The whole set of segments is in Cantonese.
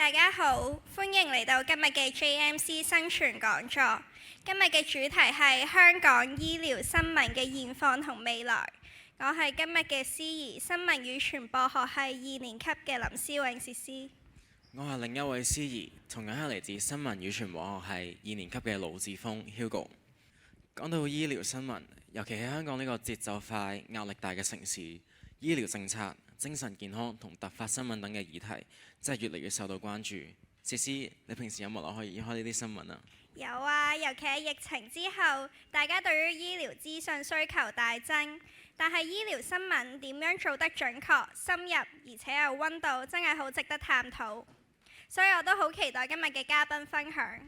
大家好，歡迎嚟到今日嘅 JMC 生存講座。今日嘅主題係香港醫療新聞嘅現況同未來。我係今日嘅司儀，新聞與傳播學系2年級嘅林思穎詩詩。我係另一位司儀，同樣係嚟自新聞與傳播學系2年級嘅盧志峰 Hugo。講到醫療新聞，尤其喺香港呢個節奏快、壓力大嘅城市，醫療政策、精神健康同突發新聞等嘅議題，真係越嚟越受到關注。詩詩，你平時有冇留意開呢啲新聞啊？有啊，尤其係疫情之後，大家對於醫療資訊需求大增。但係醫療新聞點樣做得準確、深入，而且有溫度，真係好值得探討。所以我都好期待今日嘅嘉賓分享。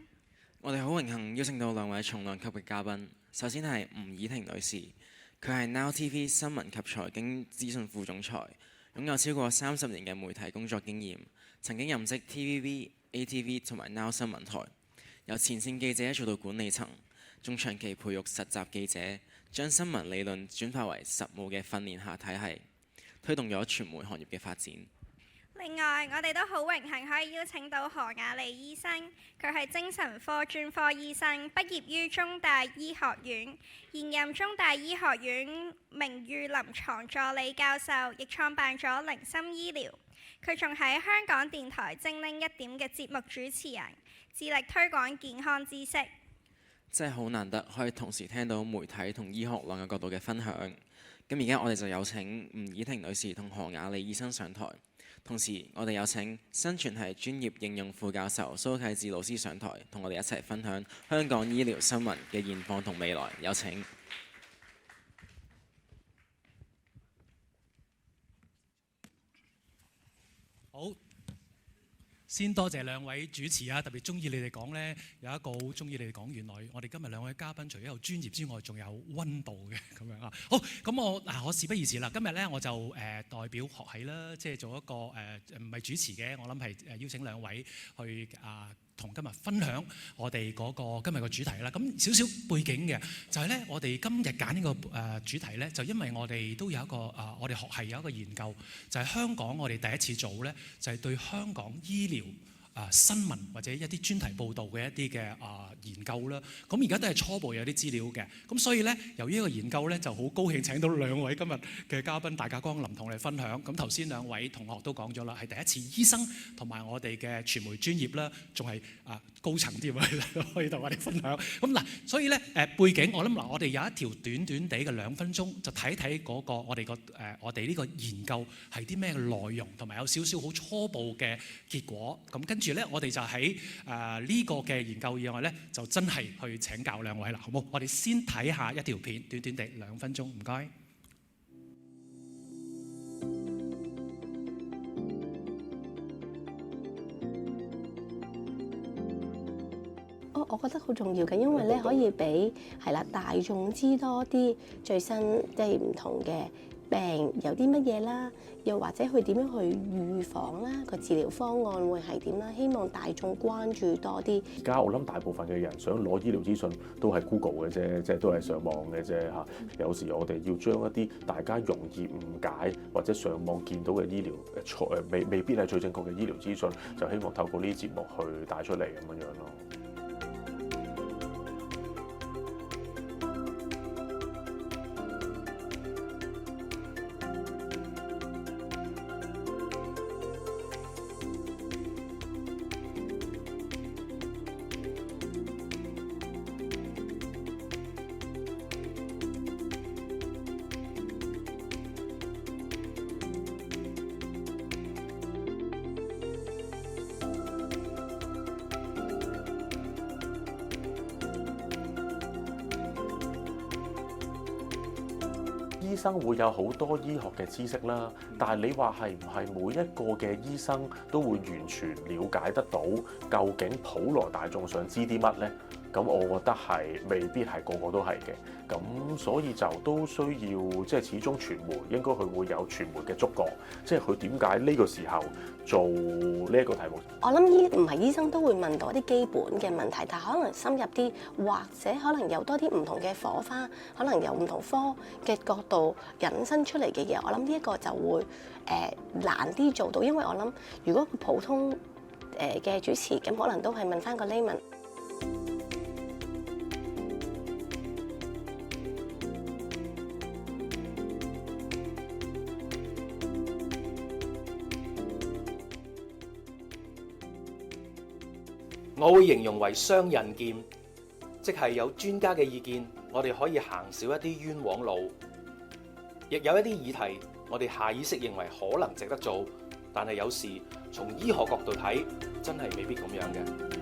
我哋好榮幸邀請到2位重量級嘅嘉賓。首先係吳以婷女士，佢係 Now TV 新聞及財經資訊副總裁，擁有超過30年嘅媒體工作經驗，曾經任職 TVB、ATV 同埋 Now 新聞台，由前線記者做到管理層，仲長期培育實習記者，將新聞理論轉化為實務嘅訓練下體系，推動咗傳媒行業嘅發展。另外，我哋都好榮幸可以邀請到何雅莉醫生，佢係精神科專科醫生，畢業於中大醫學院，現任中大醫學院名譽臨床助理教授，亦創辦咗靈心醫療。佢仲喺香港電台精靈一點嘅節目主持人，致力推廣健康知識。真係好難得可以同時聽到媒體同醫學兩個角度嘅分享。咁而家我哋就有請吳以婷女士同何雅莉醫生上台。同時，我哋有請新傳系專業應用副教授蘇啟智老師上台，同我哋一齊分享香港醫療新聞嘅現況同未來。有請。好，先多謝2位主持啊，特別中意你哋講呢，有一個好中意你哋講，原來我哋今日2位嘉賓除咗有專業之外，仲有溫度嘅咁樣啊。好，咁我事不宜遲啦，今日呢，我就代表學系啦，即係做一個唔係主持嘅，我諗係邀請2位去同今日分享我哋嗰個今日嘅主題啦。咁少少背景嘅就係呢，我哋今日揀呢個主題呢，就因為我哋都有一個我哋學系有一個研究，就係香港我哋第一次做呢，就係對香港醫療新聞或者一啲專題報導嘅一啲嘅研究啦，咁而家都係初步有啲資料嘅，咁所以呢，由於呢個研究呢，就好高興請到2位今日嘅嘉賓大駕光臨同我哋分享。咁頭先2位同學都講咗啦，係第一次醫生同埋我哋嘅傳媒專業啦，仲係高層啲可以同我哋分享。咁嗱，所以呢，背景我諗嗱，我哋有一條短短地嘅2分鐘，就睇睇嗰個我哋呢個研究係啲咩內容，同埋有少少好初步嘅結果。咁跟住呢，我哋就喺呢個嘅研究以外呢，就真係去請教2位啦，好冇？我哋先睇下一條片，短短地2分鐘，唔該。我覺得好重要嘅，因為咧可以俾大眾知多啲最新即係唔同嘅病有啲乜嘢啦，又或者佢點樣去預防啦，個治療方案會係點啦，希望大眾關注多啲。而家我諗大部分嘅人想攞醫療資訊都係 Google 嘅啫，即係都係上網嘅啫嚇。有時我哋要將一啲大家容易誤解或者上網見到嘅醫療未必係最正確嘅醫療資訊，就希望透過呢啲節目去帶出嚟咁樣咯。醫生會有好多醫學嘅知識啦，但係你話係唔係每一個嘅醫生都會完全了解得到究竟普羅大眾想知啲乜呢？咁我覺得係未必係個個都係嘅，咁所以就都需要即係始終傳媒應該佢會有傳媒嘅觸覺，即係佢點解呢個時候做呢一個題目？我諗唔係醫生都會問到一啲基本嘅問題，但係可能深入啲，或者可能有多啲唔同嘅火花，可能由唔同科嘅角度引申出嚟嘅嘢，我諗呢一個就會難啲做到，因為我諗如果普通嘅主持，咁可能都係問翻個 layman。我會形容為雙刃劍，即係有專家嘅意見，我哋可以行少一啲冤枉路；亦有一啲議題，我哋下意識認為可能值得做，但係有時從醫學角度睇，真係未必咁樣嘅。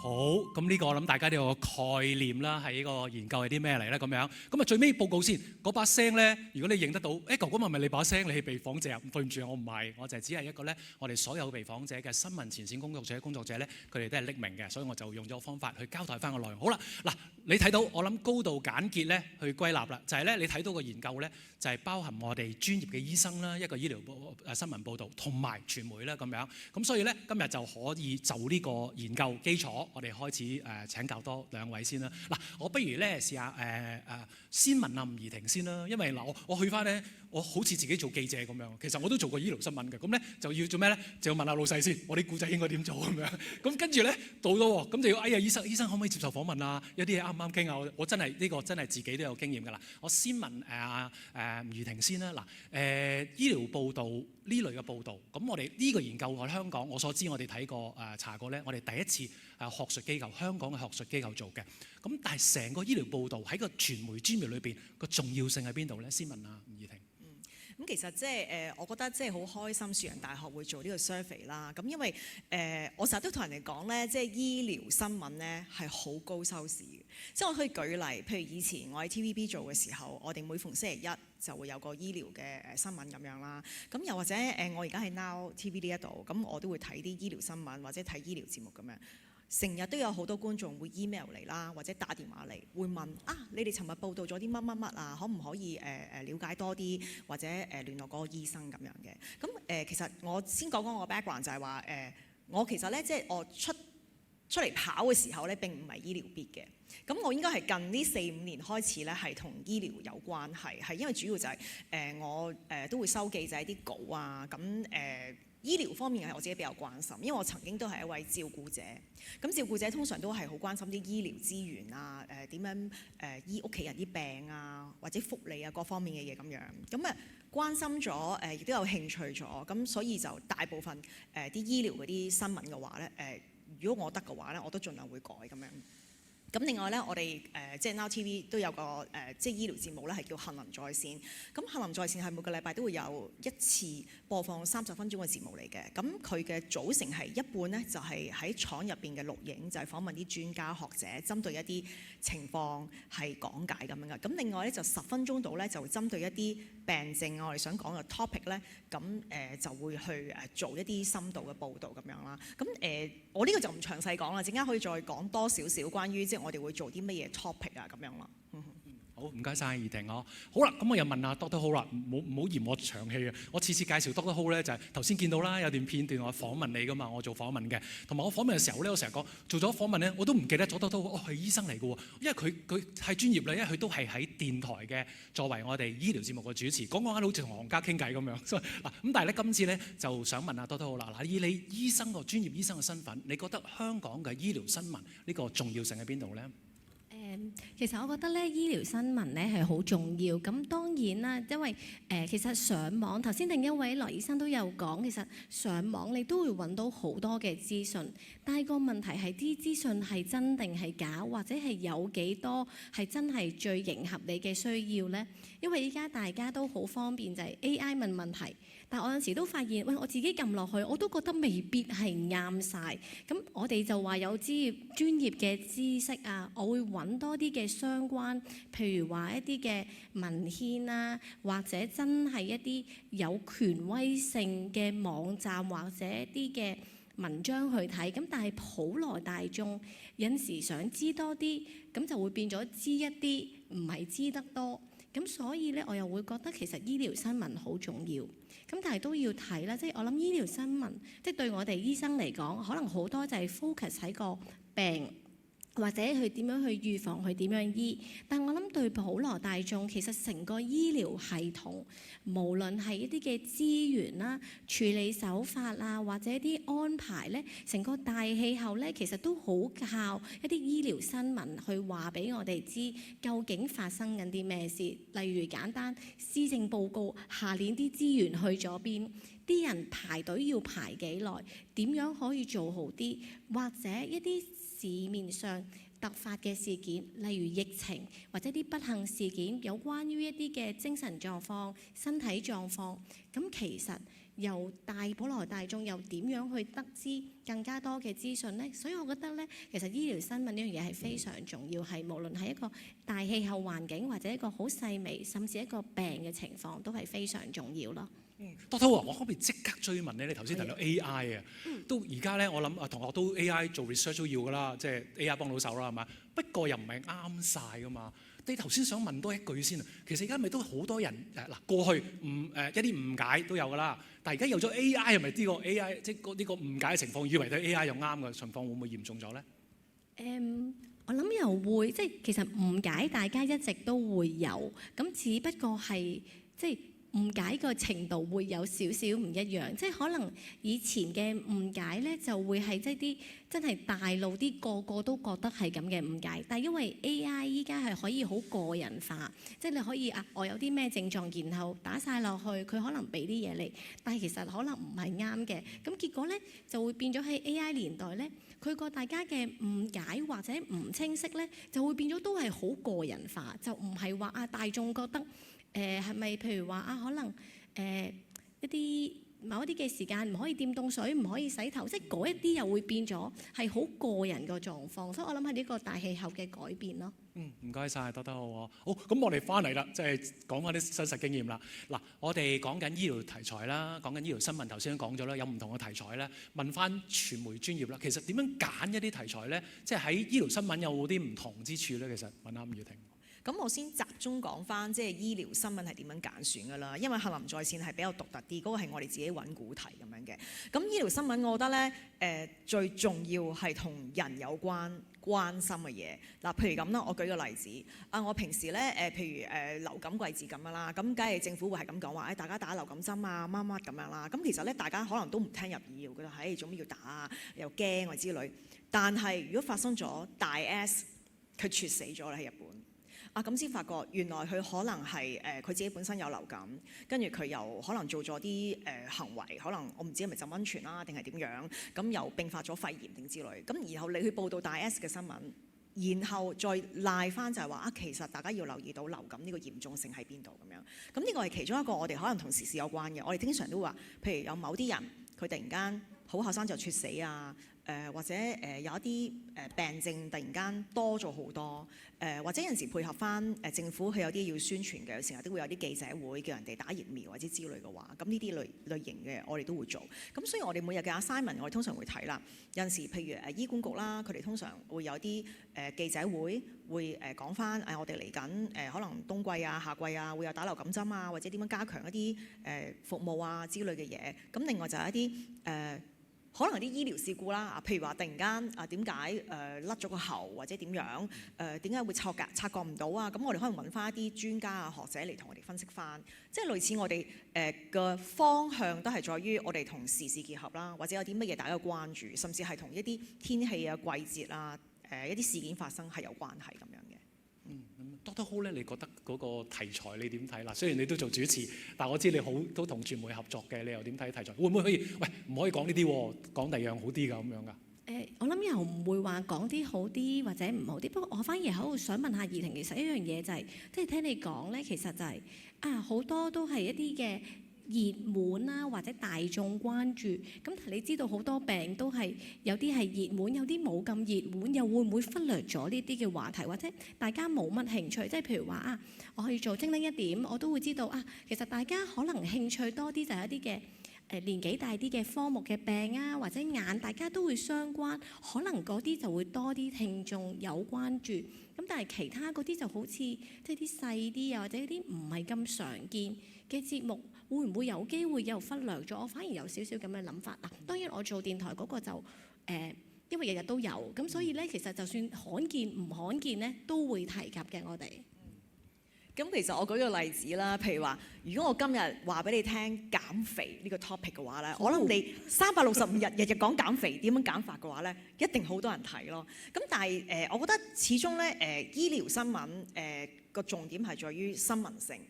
好，咁呢個我諗大家都有個概念啦，係呢個研究係啲咩嚟咧咁樣。咁啊最尾報告先，嗰把聲咧，如果你認得到，哥哥係咪你把聲？你係被訪者？對唔住，我唔係，我就只係一個咧，我哋所有被訪者嘅新聞前線工作者咧，佢哋都係匿名嘅，所以我就用咗個方法去交代翻個內容。好啦，嗱，你睇到我諗高度簡潔咧，去歸納啦，就係咧你睇到個研究咧，就係包含我哋專業嘅醫生啦，一個醫療新聞報導同埋傳媒啦咁樣。咁所以咧今日就可以就呢個研究基礎。我哋開始請教多兩位先啦。嗱，我不如咧試下先問阿吳怡婷先啦，因為嗱我去翻咧，我好似自己做記者咁樣，其實我都做過醫療新聞嘅，咁咧就要做咩咧？就要問下老細先，我啲故仔應該點做咁樣。咁跟住咧到咗喎，咁就要醫生可唔可以接受訪問啊？有啲嘢啱唔啱傾啊？我真係呢個真係自己都有經驗㗎啦。我先問吳怡婷先啦。嗱醫療報導呢類嘅報導，咁我哋呢個研究喺香港，我所知我哋睇過查過咧，我哋第一次學術機構香港嘅學術機構做嘅。咁但係成個醫療報導喺個傳媒專業裏邊個重要性喺邊度咧？先問下吳怡婷。咁其實即係我覺得即係好開心，樹仁大學會做呢個 survey 啦。咁因為我成日都同人哋講咧，即係醫療新聞咧係好高收視嘅。即係我可以舉例，譬如以前我喺 TVB 做嘅時候，我哋每逢星期一就會有個醫療嘅新聞咁樣啦。咁又或者我而家喺 Now TV 呢一度，咁我都會睇啲醫療新聞或者睇醫療節目咁樣。成日都有好多觀眾會 email 嚟啦，或者打電話嚟，會問你哋尋日報道咗啲乜乜乜啊？可唔可以了解多啲，或者聯絡嗰個醫生咁樣嘅？咁其實我先講我個 background 就係話我其實咧即係我出嚟跑嘅時候咧並唔係醫療 bit 嘅。咁我應該係近呢4-5年開始咧係同醫療有關係，係因為主要就係我都會收記者啲稿啊，咁醫療方面係我自己比較關心，因為我曾經都係一位照顧者。咁照顧者通常都係好關心啲醫療資源啊，點樣醫屋企人啲病啊，或者福利啊各方面嘅嘢咁樣。咁關心咗亦都有興趣咗，咁所以就大部分啲醫療嗰啲新聞嘅話咧如果我得嘅話咧，我都盡量會改咁樣。咁另外咧，我哋即係 Now TV 都有個即係醫療節目咧，係叫《杏林在線》。咁《杏林在線》係每個禮拜都會有一次播放30分鐘嘅節目嚟嘅。咁佢嘅組成係一半咧，就係喺廠入邊嘅錄影，就係訪問啲專家學者，針對一啲情況係講解咁樣嘅。咁另外咧就10分鐘度咧，就會針對一啲病症我哋想講嘅 topic 咧，咁就會去做一啲深度嘅報導咁樣啦。咁我呢個就唔詳細講啦，陣間可以再講多少少關於即係我哋會做啲乜嘢 topic 啊咁樣咯。好，唔該晒怡婷我。好啦，咁我又問下 Doctor Ho 啦，唔好嫌我長氣啊！我次次介紹 Doctor Ho 咧，就係頭先見到啦，有段片段我訪問你噶嘛，我做訪問嘅，同埋我訪問嘅時候咧，我成日講做咗訪問咧，我都唔記得咗 Doctor Ho 係醫生嚟嘅喎，因為佢係專業啦，因為佢都係喺電台嘅，作為我哋醫療節目嘅主持，講講下好似同行家傾偈咁樣。嗱咁但係咧，今次咧就想問下 Doctor Ho 啦，嗱以你醫生個專業醫生嘅身份，你覺得香港嘅醫療新聞呢個重要性喺邊度咧？其實我覺得咧，醫療新聞咧係好重要。咁當然啦，因為其實上網頭先另一位羅醫生都有講，其實上網你都會揾到好多嘅資訊，但係個問題係啲資訊係真定係假，或者係有幾多係真係最迎合你嘅需要呢？因為依家大家都好方便，就係 AI 問問題。但我有時都發現，喂，我自己撳落去，我都覺得未必係啱晒。咁我哋就話有專業嘅知識啊，我會揾多啲嘅相關，譬如話一啲嘅文獻啊，或者真係一啲有權威性嘅網站或者一啲嘅文章去睇。咁但係普羅大眾有時想知多啲，咁就會變咗知一啲，唔係知得多。咁所以咧，我又會覺得其實醫療新聞好重要。咁但係都要睇啦，即係我諗醫療新聞，即係對我哋醫生嚟講，可能好多就係 focus 喺個病或者佢點樣去預防，佢點樣醫。但我諗對普羅大眾，其實成個醫療系統，無論係一啲嘅資源啦、處理手法啊，或者一啲安排咧，成個大氣候咧，其實都好靠一啲醫療新聞去話俾我哋知，究竟發生緊啲咩事。例如簡單施政報告，下年啲資源去咗邊，啲人排隊要排幾耐，點樣可以做好啲，或者一啲市面上突發嘅事件，例如疫情或者啲不幸事件，有關於一啲嘅精神狀況、身體狀況，咁其實由普羅大眾又點樣去得知更加多嘅資訊呢？所以我覺得咧，其實醫療新聞呢樣嘢係非常重要，係無論係一個大氣候環境或者一個好細微，甚至一個病嘅情況，都係非常重要咯。Doctor，我可唔可以即刻追問咧？你頭先提到 AI 啊，都而家咧，我諗同學都 AI 做 research 都要噶啦，即係 AI 幫到手啦，係嘛？不過又唔係啱晒噶嘛。你頭先想問多一句先啊，其實而家咪都好多人嗱，過去一啲誤解都有噶啦，但係而家有咗 AI 係咪呢個 AI 即係呢個誤解嘅情況，以為對 AI 又啱嘅情況，會唔會嚴重咗咧？我諗又會，即係其實誤解大家一直都會有，咁只不過係即係誤解個程度會有少少唔一樣，即係可能以前嘅誤解咧就會係即係啲真係大路啲個個都覺得係咁嘅誤解，但係因為 AI 依家係可以好個人化，即係你可以我有啲咩症狀，然後打晒落去，佢可能俾啲嘢你，但係其實可能唔係啱嘅，咁結果咧就會變咗喺 AI 年代咧，佢個大家嘅誤解或者唔清晰咧，就會變咗都係好個人化，就唔係話大眾覺得。係咪譬如話可能一啲某一啲嘅時間唔可以掂凍水，唔可以洗頭，即係嗰一啲又會變咗係好個人個狀況，所以我諗係呢個大氣候嘅改變咯。唔該晒，得好啊。好，咁我哋翻嚟啦，即係講翻啲真實經驗啦。嗱，我哋講緊醫療題材啦，講緊醫療新聞，頭先都講咗啦，有唔同嘅題材咧。問翻傳媒專業啦，其實點樣揀一啲題材咧？即係喺醫療新聞有冇啲唔同之處咧？其實問下伍月婷。咁我先集中講翻即係醫療新聞係點樣揀選㗎啦，因為杏林在線係比較獨特啲，嗰個係我哋自己揾古題咁樣嘅。咁醫療新聞我覺得咧最重要係同人有關心嘅嘢。嗱，譬如咁啦，我舉個例子，我平時咧譬如流感季節咁樣啦，咁梗係政府會係咁講話，大家打流感針啊，乜乜咁樣啦。咁其實咧大家可能都唔聽入耳，覺得做咩要打啊，又驚或之類。但係如果發生咗大 S 佢猝死咗咧喺日本。咁先發覺原來佢可能係佢自己本身有流感，跟住佢又可能做咗啲行為，可能我唔知係咪浸溫泉啦定係點樣，咁又併發咗肺炎定之類。咁然後你去報道大 S 嘅新聞，然後再賴翻就係話其實大家要留意到流感呢個嚴重性喺邊度咁樣。咁呢個係其中一個我哋可能同時事有關嘅。我哋經常都話，譬如有某啲人佢突然間好後生就猝死啊。或者有一啲病症突然間多咗好多，或者有陣時配合翻政府佢有啲要宣傳嘅，成日都會有啲記者會叫人哋打疫苗或者之類嘅話，咁呢啲類型嘅我哋都會做。咁所以我哋每日嘅 assignment 我哋通常會睇啦。有陣時譬如醫管局啦，佢哋通常會有啲記者會講翻我哋嚟緊可能冬季啊、夏季啊會有打流感針啊，或者點樣加強一啲服務啊之類嘅嘢。咁另外就係一啲可能啲醫療事故啦，譬如話突然間點解甩咗個喉或者點樣點解會察覺唔到啊？咁我哋可能揾翻一啲專家啊學者嚟同我哋分析翻，即係類似我哋嘅方向都係在於我哋同時事結合啦，或者有啲乜嘢大家關注，甚至係同一啲天氣啊、季節啊一啲事件發生係有關係咁樣嘅。Doctor Ho 咧，你覺得嗰個題材你點睇啦？雖然你都做主持，但我知你都同傳媒合作嘅，你又點睇題材？會唔會可以？喂，唔可以講呢啲喎，講第二樣好啲㗎咁樣㗎？我諗又唔會話講啲好啲或者唔好啲，不過我反而喺度想問下怡婷，其實一樣嘢就係，即係聽你講咧，其實就係好多都係一啲嘅熱門啦，或者大眾關注。咁你知道好多病都係有啲係熱門，有啲冇咁熱門，又會唔會忽略咗呢啲嘅話題，或者大家冇乜興趣？即係譬如話我去做精靈一點，我都會知道其實大家可能興趣多啲就係一啲嘅年紀大啲嘅科目嘅病啊，或者眼大家都會相關，可能嗰啲就會多啲聽眾有關注。咁但係其他嗰啲就好似即係啲細啲啊，或者啲唔係咁常見嘅節目，會唔會有機會又忽略咗？我反而有少少咁嘅諗法。當然我做電台嗰個就因為日日都有，咁所以咧其實就算罕見唔罕見咧，都會提及嘅我哋。咁其實我舉個例子啦，譬如話，如果我今日話俾你聽減肥呢個 topic 嘅話咧，我諗你365日日日講減肥點樣減法嘅話咧，一定好多人睇咯。咁但係我覺得始終咧醫療新聞個重點係在於新聞性。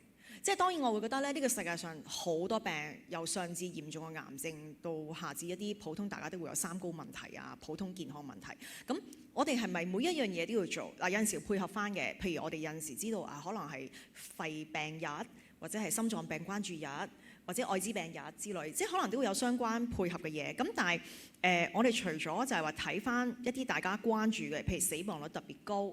即係當然，我會覺得咧，呢個世界上好多病，由上至嚴重嘅癌症，到下至一啲普通大家都會有三高問題啊，普通健康問題。咁我哋係咪每一樣嘢都要做？嗱，有陣時配合翻嘅，譬如我哋有陣時知道啊，可能係肺病日，或者係心臟病關注日，或者愛滋病日之類，即係可能都會有相關配合嘅嘢。咁但係我哋除咗就係話睇翻一啲大家關注嘅，譬如死亡率特別高，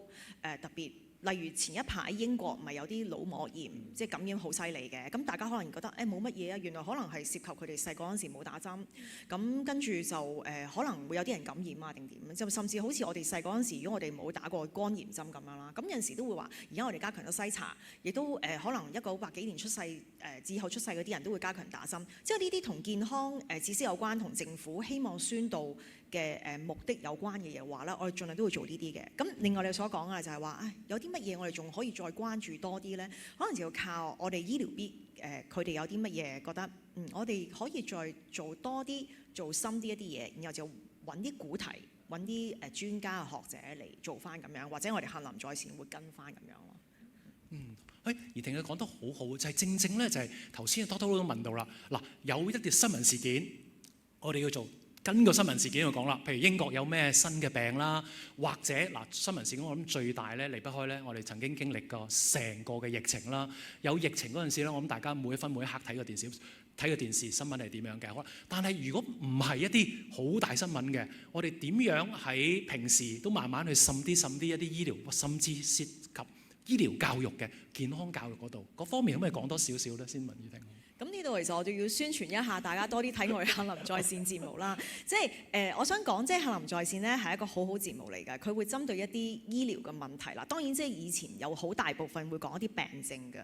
特別。例如前一排英國咪有啲腦膜炎，即係感染好犀利嘅，咁大家可能覺得冇乜嘢啊，原來可能係涉及佢哋細個嗰陣時冇打針，咁跟住就可能會有啲人感染啊定點，就甚至好似我哋細個嗰陣時，如果我哋冇打過肝炎針咁樣啦，咁有陣時都會話，而家我哋加強咗篩查，亦都可能1900幾年出世之後出世嗰啲人都會加強打針，即係呢啲同健康知識有關，同政府希望宣導嘅目的有關嘅嘢話咧，我哋盡量都會做呢啲嘅。咁另外你所講嘅就係話，有啲乜嘢我哋仲可以再關注多啲咧？可能就要靠我哋醫療必佢哋有啲乜嘢覺得，我哋可以再做多啲、做深啲一啲嘢，然後就揾啲古題、揾啲專家學者嚟做翻咁樣，或者我哋杏林在線會跟翻咁樣咯。而婷佢講得好好，就係正正咧，就係頭先多都問到啦。嗱，有一啲新聞事件，我哋要做。跟個新聞事件去講啦，譬如英國有咩新嘅病啦，或者嗱新聞事件我諗最大咧離不開咧，我哋曾經經歷過成個嘅疫情啦。有疫情嗰陣時咧，我諗大家每一分每一刻睇個電視新聞係點樣嘅。但係如果唔係一啲好大新聞嘅，我哋點樣喺平時都慢慢去滲啲一啲醫療，甚至涉及醫療教育嘅健康教育嗰度嗰方面，可唔可以講多少少咧？先問雨婷。咁呢度其實我就要宣傳一下，大家多啲睇我哋杏林在線節目啦。即係我想講，即係杏林在線咧係一個好好節目嚟嘅，佢會針對一啲醫療嘅問題啦。當然即係以前有好大部分會講一啲病症嘅，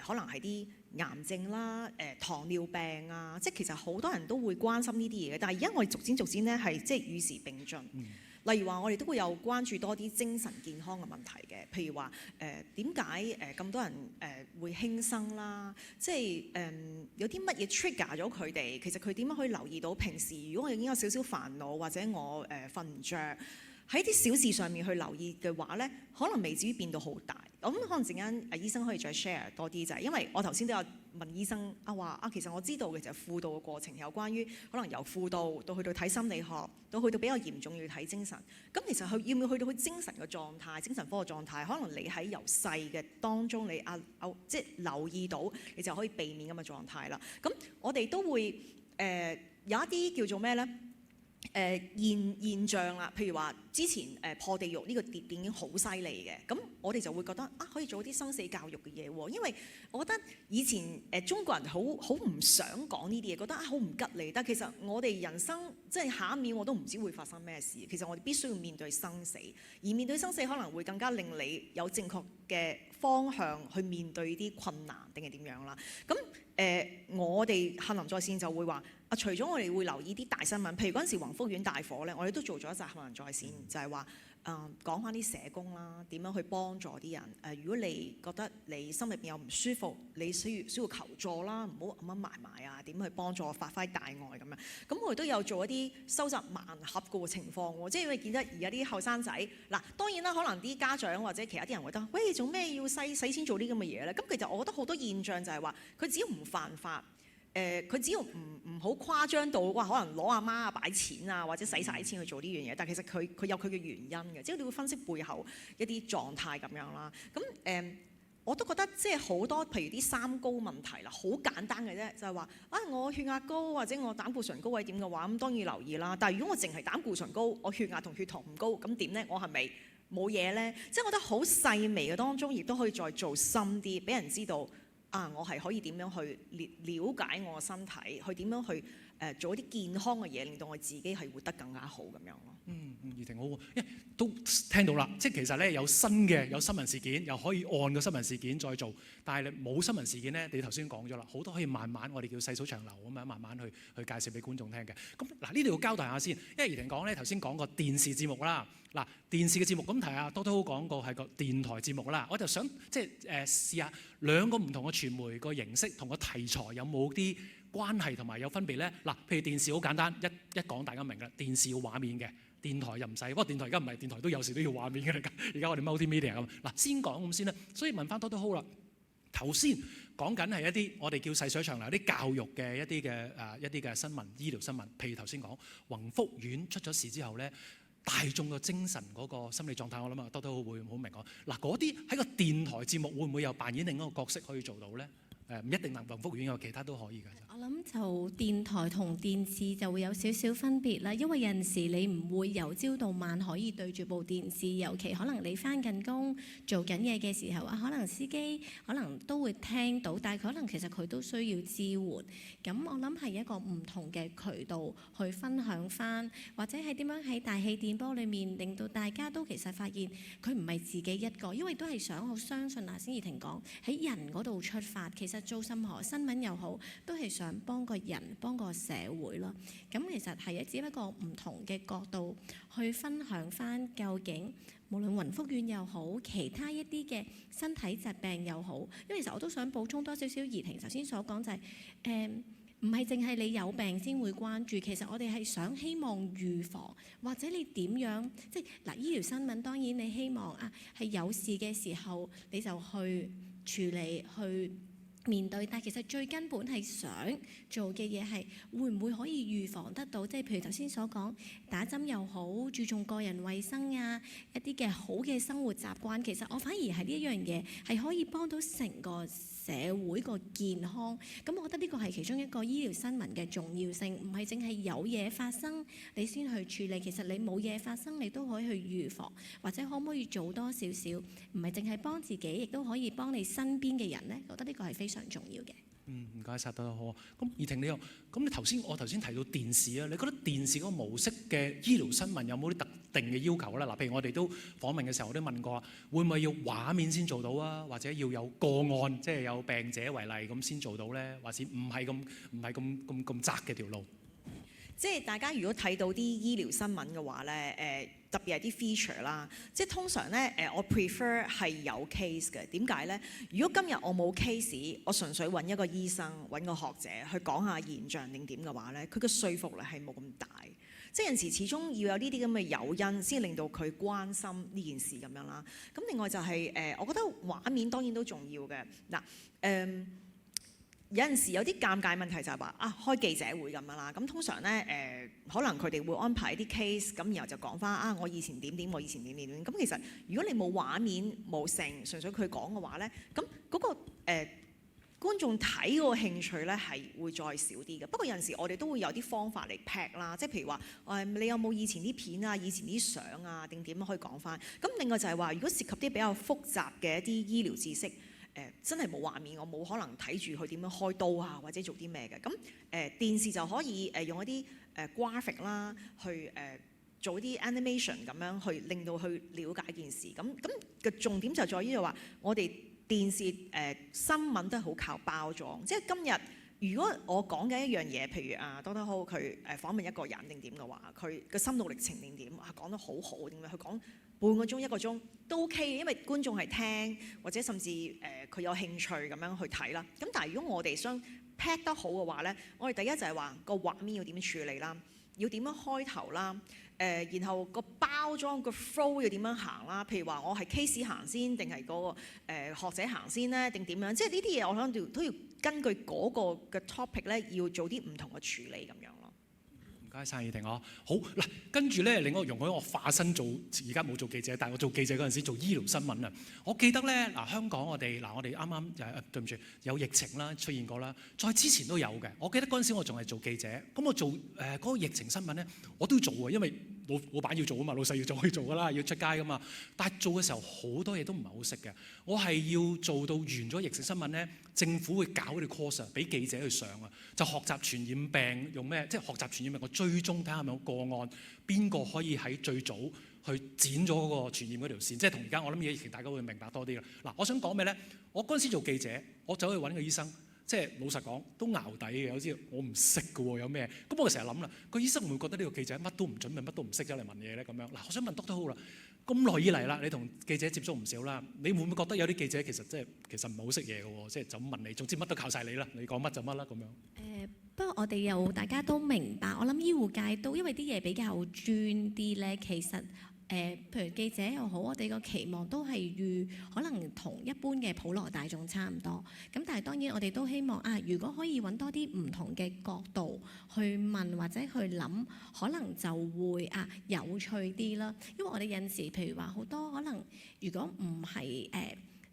可能係啲癌症啦、糖尿病啊，即係其實好多人都會關心呢啲嘢嘅。但係而家我哋逐漸咧係即係與時並進。例如話，我哋都會有關注多啲精神健康嘅問題嘅，譬如話點解咁多人會輕生啦？即係有啲乜嘢 trigger 咗佢哋？其實佢點樣可以留意到平時如果我已經有少少煩惱，或者我瞓唔着，喺啲小事上面去留意嘅話咧，可能未至於變到好大。咁可能陣間醫生可以再 share 多啲，就係因為我頭先都有問醫生話其實我知道嘅就係輔導嘅過程，有關於可能由輔導到去到睇心理學，到去到比較嚴重要睇精神。咁其實佢要唔要去到佢精神嘅狀態、精神科嘅狀態，可能你喺由細嘅當中你即係留意到，你就可以避免咁嘅狀態啦。咁我哋都會有一啲叫做咩咧？現象啦，譬如話之前破地獄呢個電影好犀利嘅，咁我哋就會覺得可以做啲生死教育嘅嘢喎，因為我覺得以前中國人好唔想講呢啲嘢，覺得好唔吉利，但其實我哋人生即係下一秒我都唔知會發生咩事，其實我哋必須要面對生死，而面對生死可能會更加令你有正確嘅方向去面對啲困難定係點樣啦。咁我哋杏林在線就會話除咗我哋會留意啲大新聞，譬如嗰陣時宏福苑大火咧，我哋都做咗一集杏林在線，就係話講翻啲社工啦，點樣去幫助啲人。如果你覺得你心入邊有唔舒服，你需要求助啦，唔好揞埋啊，點去幫助發揮大愛咁樣。咁我哋都有做一啲收集盲盒嘅情況喎，即係因為見得而家啲後生仔嗱，當然啦，可能啲家長或者其他啲人會覺得，喂，做咩要使錢做啲咁嘅嘢咧？咁其實我覺得好多現象就係話，佢只要唔犯法。佢只要唔好誇張到哇，可能攞阿媽啊擺錢啊，或者使晒啲錢去做呢樣嘢，但其實佢有佢嘅原因嘅，即係你會分析背後一啲狀態咁樣啦。咁我都覺得即係好多譬如啲三高問題啦，好簡單嘅啫，就係話我血壓高或者我膽固醇高位點嘅話，咁當然留意啦。但係如果我淨係膽固醇高，我血壓同血糖唔高，咁點咧？我係咪冇嘢咧？即係我覺得好細微嘅當中，亦都可以再做深啲，俾人知道。我係可以點樣去了解我嘅身體，去點樣去做一啲健康嘅嘢，令到我自己係活得更加好咁樣咯。怡婷好喎，因為都聽到啦，即係其實咧有新聞事件，又可以按個新聞事件再做，但係你冇新聞事件咧，你頭先講咗啦，好多可以慢慢我哋叫細水長流咁樣慢慢去介紹俾觀眾聽嘅。咁嗱呢度要交代下先，因為怡婷講咧頭先講個電視節目啦，嗱電視嘅節目咁提下，多都講過係個電台節目啦，我就想即係試下兩個唔同嘅傳媒個形式同個題材有冇啲關係同埋有分別咧？嗱，譬如電視好簡單，一講大家明啦，電視要畫面嘅。電台又唔使，不過電台而家唔係，電台都有時都要畫面嘅。而家我哋 multimedia 咁，嗱先講咁先啦。所以問翻多好啦，頭先講緊係一啲我哋叫細水長流啲教育嘅一啲嘅新聞、醫療新聞，譬如頭先講宏福苑出咗事之後咧，大眾嘅精神嗰個心理狀態，我諗啊多好會好明講。嗱嗰啲喺個電台節目會唔會又扮演另一個角色可以做到咧？唔一定能宏福苑有其他都可以㗎。我諗就電台同電視就會有少少分別啦，因為有陣時你唔會由朝到晚可以對住部電視，尤其可能你翻緊工做緊嘢嘅時候啊，可能司機可能都會聽到，但係可能其實佢都需要支援。咁我諗係一個唔同嘅渠道去分享翻，或者係點樣喺大氣電波裏面令到大家都其實發現佢唔係自己一個，因為都係想好相信先怡婷講喺人嗰度出發，其實做任何新聞又好，都係想幫個人、幫個社會咯。咁其實係只不過唔同嘅角度去分享翻，究竟無論宏福苑又好，其他一啲嘅身體疾病又好，因為其實我都想補充多少少怡婷頭先所講就係唔係淨係你有病先會關注，其實我哋係想希望預防，或者你點樣即係嗱醫療新聞當然你希望係有事嘅時候你就去處理去面對，但係其實最根本係想做嘅嘢係會唔會可以預防得到？即係譬如頭先所講打針又好，注重個人衛生一啲嘅好嘅生活習慣，其實我反而係呢一樣嘢係可以幫到成個社會個健康。咁我覺得呢個係其中一個醫療新聞嘅重要性，唔係淨係有嘢發生你先去處理，其實你冇嘢發生你都可以去預防，或者可唔可以做多少少？唔係淨係幫自己，亦都可以幫你身邊嘅人呢。我覺得呢個係非常重要嘅。唔該晒，得好。咁怡婷你我頭先提到電視啊，你覺得電視嗰個模式嘅醫療新聞有冇啲特定嘅要求咧？嗱，譬如我哋都訪問嘅時候，我都問過，會唔會要畫面先做到啊？或者要有個案，即係有病者為例咁先做到咧？還是唔係咁窄嘅條路？即係大家如果睇到啲醫療新聞嘅話咧，特別係啲 feature 啦，即係通常咧我 prefer 係有 case 嘅。點解咧？如果今日我冇 case， 我純粹揾一個醫生、揾個學者去講下現象定點嘅話咧，佢嘅說服力係冇咁大。即係有陣時始終要有呢啲咁嘅誘因，先令到佢關心呢件事咁樣啦。咁另外就係我覺得畫面當然都重要嘅。嗱有陣時有啲尷尬問題就係話開記者會咁樣啦，咁通常咧可能佢哋會安排啲 case，咁然後就講翻我以前點點，我以前點點點。咁其實如果你冇畫面冇成，純粹佢講嘅話咧，咁嗰個觀眾睇嗰個興趣咧係會再少啲嘅。不過有陣時我哋都會有啲方法嚟 pack 啦，即係譬如話你有冇以前啲片啊、以前啲相啊定點可以講翻。咁另外就係話如果涉及啲比較複雜嘅一啲醫療知識。真係冇畫面，我冇可能睇住佢點樣開刀啊，或者做啲咩嘅。咁電視就可以用一啲graphic 啦，去做一啲 animation 咁樣去令到去了解件事。咁嘅重點就在於就話，我哋電視新聞都係好靠包裝。即係今日如果我講緊一樣嘢，譬如Doctor Ho佢訪問一個人定點嘅話，佢嘅心路歷程定點講得好好點樣，佢講半個鐘一個鐘都 OK， 因為觀眾係聽或者甚至佢有興趣咁樣去睇啦。咁但係如果我哋想 pack 得好嘅話咧，我哋第一就係話個畫面要點樣處理啦，要點樣開頭啦，然後個包裝個 flow 要點樣行啦。譬如話我係 case 行先定係嗰個學者行先咧，定點樣？即係呢啲嘢我諗都要根據嗰個嘅 topic 咧，要做啲唔同嘅處理咁樣。唔該晒，怡婷好嗱，跟住咧，另外容許我化身做，而家冇做記者，但係我做記者嗰陣時做醫療新聞啊。我記得咧香港我哋啱啱對唔住有疫情啦出現過啦，再之前都有嘅。我記得嗰陣時我仲係做記者，咁我做嗰個疫情新聞咧，我都做啊，因為老闆要做啊嘛，老細要做可以做㗎啦，要出街㗎嘛。但係做嘅時候好多嘢都唔係好識嘅。我係要做到完咗疫情新聞咧，政府會搞啲 course 俾記者去上啊，就學習傳染病用咩？即係學習傳染病個追蹤，睇下係咪有個案，邊個可以喺最早去剪咗嗰個傳染嗰條線。即係同而家我諗疫情大家會明白多啲啦。嗱，我想講咩咧？我嗰陣時做記者，我走去揾個醫生。即係老實講，都淆底嘅。有啲我唔識嘅喎，有咩？咁我成日諗啦，個醫生會唔會覺得呢個記者乜都唔準備、乜都唔識走嚟問嘢咧？咁樣嗱，我想問 Doctor Ho啦，咁耐以嚟啦，你同記者接觸唔少啦，你會唔會覺得有啲記者其實唔係好識嘢嘅喎？即係就咁問你，總之乜都靠晒你啦，你講乜就乜啦咁樣。不過我哋又大家都明白，我諗醫護界都因為啲嘢比較專啲咧，其實。譬如記者又好，我哋個期望都係與可能同一般嘅普羅大眾差唔多。咁但係當然我哋都希望如果可以揾多啲唔同嘅角度去問或者去諗，可能就會有趣啲啦。因為我哋有陣時，譬如話好多可能，如果唔係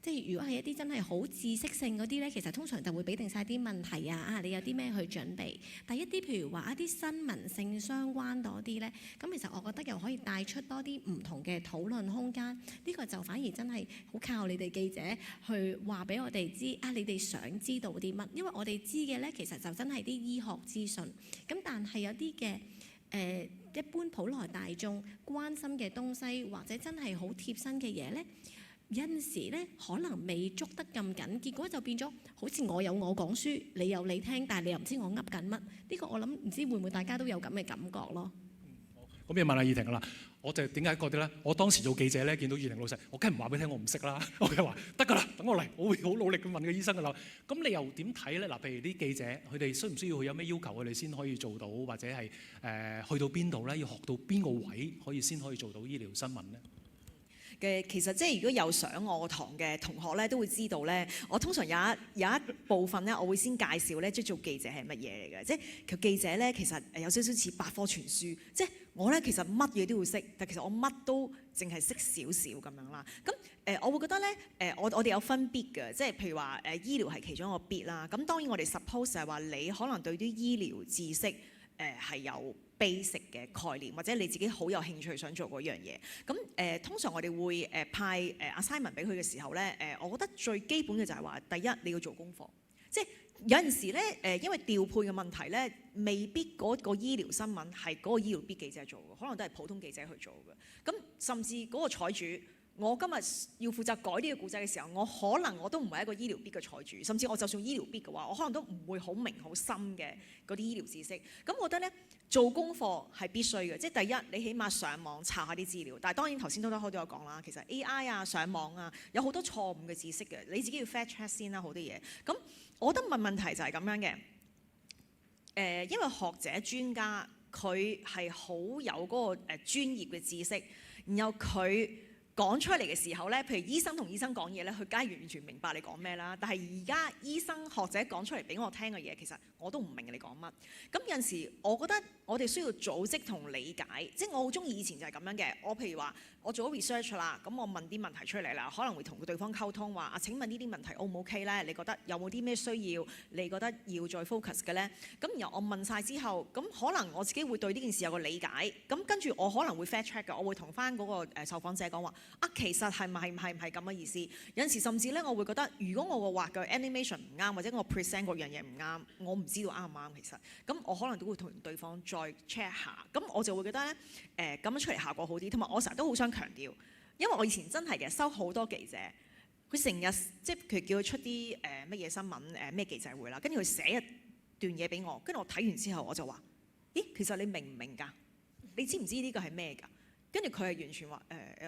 即係如果係一啲真係好知識性嗰啲咧，其實通常就會俾定晒啲問題你有啲咩去準備？但係一啲譬如話一啲新聞性相關多啲咧，咁其實我覺得又可以帶出多啲唔同嘅討論空間。呢個就反而真係好靠你哋記者去話俾我哋知你哋想知道啲乜？因為我哋知嘅咧，其實就真係啲醫學資訊。咁但係有啲嘅一般普羅大眾關心嘅東西，或者真係好貼身嘅嘢咧。有陣時咧，可能未捉得咁緊，結果就變咗好似我有我講書，你有你聽，但係你又唔知我噏緊乜。呢個我諗唔知會唔會大家都有咁嘅感覺咯。咁要問下義婷啦，我就點解覺得咧？我當時做記者咧，見到義婷老細，我梗係唔話俾你聽我唔識啦。我梗係話得㗎啦，等我嚟，我會好努力咁問個醫生㗎啦。咁你又點睇咧？嗱，譬如啲記者，佢哋需唔需要有咩要求，佢哋先可以做到，或者係去到邊度咧？要學到邊個位先可以做到醫療新聞咧？其實即係如果有上我堂嘅同學咧，都會知道咧，我通常有一部分咧，我會先介紹咧，即係做記者係乜嘢嚟嘅。即係其實記者咧，其實有少少似百科全書。即係我咧，其實乜嘢都會識，但其實我乜都淨係識少少咁樣啦。咁我會覺得咧，我哋有分 bit 嘅，即係譬如話醫療係其中一個 bit 啦。咁當然我哋 suppose 係話你可能對啲醫療知識係有basic 嘅概念，或者你自己好有興趣想做嗰樣嘢。咁通常我哋會派assignment 俾佢嘅時候咧，我覺得最基本嘅就係話，第一你要做功課。即係有陣時咧，因為調配嘅問題咧，未必嗰個醫療新聞係嗰個醫療 bit 記者做嘅，可能都係普通記者去做嘅。咁甚至嗰個採主，我今日要負責改呢個故仔嘅時候，我都唔係一個醫療 bit 嘅採主，甚至我就算醫療 bit 嘅話，我可能都唔會好明好深嘅嗰啲醫療知識。咁我覺得咧，做功課係必須嘅，即係第一，你起碼上網查下啲資料。但係當然頭先都有有講啦，其實 AI 上網有好多錯誤嘅知識嘅，你自己要 fact check 先啦，好多嘢。咁我覺得問題就係咁樣嘅，因為學者專家佢係好有嗰個專業嘅知識，然後佢講出嚟嘅時候咧，譬如醫生同醫生講嘢咧，佢梗係完全明白你講咩啦。但係而家醫生學者講出嚟俾我聽嘅嘢，其實我都唔明你講乜。咁有陣時，我覺得我哋需要組織同理解。即係我好中意以前就係咁樣嘅。我譬如話，我做咗 research 啦，咁我問啲問題出嚟啦，可能會同對方溝通話請問呢啲問題 O 唔 OK 咧？你覺得有冇啲咩需要？你覺得要再 focus 嘅咧？咁然後我問晒之後，咁可能我自己會對呢件事有個理解。咁跟住我可能會 fact check 嘅，我會同翻嗰個受訪者講話其實係唔係咁嘅意思？有陣時甚至咧，我會覺得如果我個畫嘅 animation 唔啱，或者我 present 嗰樣嘢唔啱，我唔知道啱唔啱。其實咁我可能都會同對方再 check 下。咁我就會覺得咧，咁樣出嚟效果好啲。同埋我成日都好想強調，因為我以前真係嘅收好多記者，佢成日即係譬如叫佢出啲乜嘢新聞咩記者會啦，跟住佢寫一段嘢俾我，跟住我睇完之後我就話：咦，其實你明唔明㗎？你知唔知呢個係咩㗎？跟住佢係完全話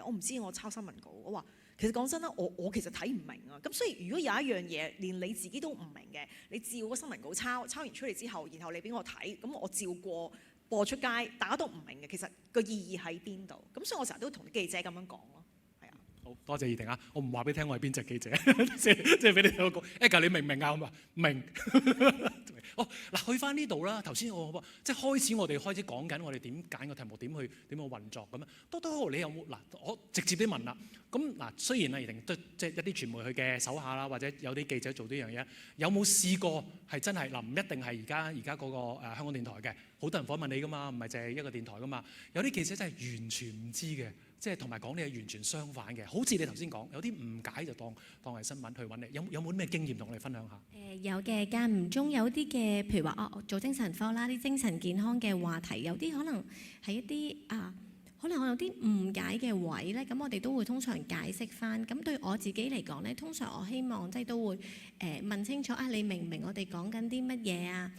我唔知，我抄新聞稿。我話其實講真啦，我其實睇唔明啊。咁所以如果有一樣嘢連你自己都唔明嘅，你照個新聞稿抄完出嚟之後，然後你俾我睇，咁我照播出街，大家都唔明嘅，其實個意義喺邊度？咁所以我成日都同啲記者咁樣講咯，係啊。好多謝儀婷啊！我唔話俾你聽我係邊隻記者，即係俾你聽我講。Edgar 你明唔明啊？咁啊明。好嗱，去翻呢度啦。頭先我即係開始，我哋開始講緊我哋點揀個題目，點去運作咁啊。多多你有冇嗱？我直接啲問啦。咁嗱，雖然啊儀婷都即係一啲傳媒佢嘅手下啦，或者有啲記者做呢樣嘢，有冇試過係真係嗱？唔一定係而家嗰個香港電台嘅，好多人訪問你噶嘛，唔係淨係一個電台噶嘛。有啲記者真係完全唔知嘅。即係同埋講你係完全相反嘅，好似你頭先講，有啲誤解就當係新聞去揾你，有冇啲咩經驗同我哋分享下？有嘅，間唔中有啲嘅，譬如話做精神科啦，啲精神健康嘅話題，有啲可能係一啲可能我有啲誤解嘅位咧，咁我哋都會通常解釋翻。咁對我自己嚟講咧，通常我希望即係都會問清楚你明唔明我哋講緊啲乜嘢啊？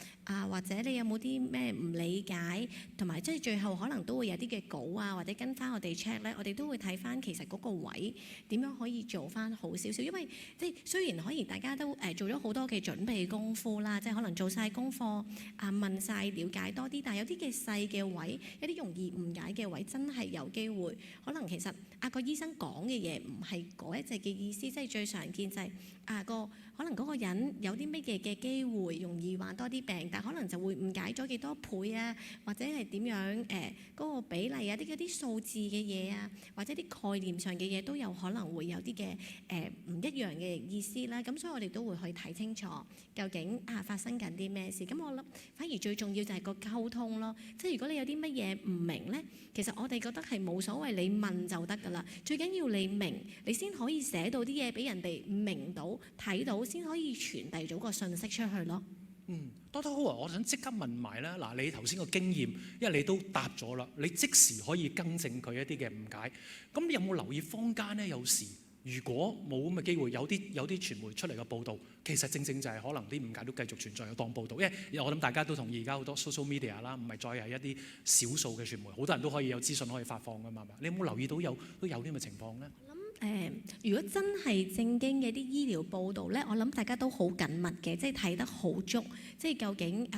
或者你有冇啲咩唔理解？同埋即係最後可能都會有啲嘅稿啊，或者跟翻我哋 check 咧，我哋都會睇翻其實嗰個位點樣可以做翻好少少。因為即係雖然可以大家都做咗好多嘅準備功夫啦，即係可能做晒功課問晒了解多啲，但係有啲嘅細嘅位，有啲容易誤解嘅位，真係有機會可能其實個醫生講嘅嘢唔係嗰一隻嘅意思，即係最常見就係可能嗰個人有啲乜嘢嘅機會容易患多啲病，但可能就會誤解咗幾多倍啊，或者係點樣嗰個比例啊，啲數字嘅嘢啊，或者啲概念上嘅嘢都有可能會有啲嘅唔一樣嘅意思啦。咁所以我哋都會去睇清楚究竟發生緊啲咩事。咁我諗反而最重要就係個溝通咯。即係如果你有啲乜嘢唔明咧，其實我哋覺得係冇所謂，你問就得㗎啦。最緊要你明，你先可以寫到啲嘢俾人哋明到睇到，先可以傳遞咗個信息出去咯。多好啊！我想即刻問埋啦。嗱，你頭先個經驗，因為你都答咗啦，你即時可以更正佢一啲嘅誤解。咁你有冇留意坊間咧？有時如果冇咁嘅機會，有啲傳媒出嚟嘅報導，其實正正就係可能啲誤解都繼續存在，有當報導。因為我諗大家都同意，而家好多 social media 啦，唔係再係一啲少數嘅傳媒，好多人都可以有資訊可以發放㗎嘛。你有冇留意到都有啲咁嘅情況咧？如果真係正經嘅啲醫療報導咧，我諗大家都好緊密嘅，即係睇得好足，即係究竟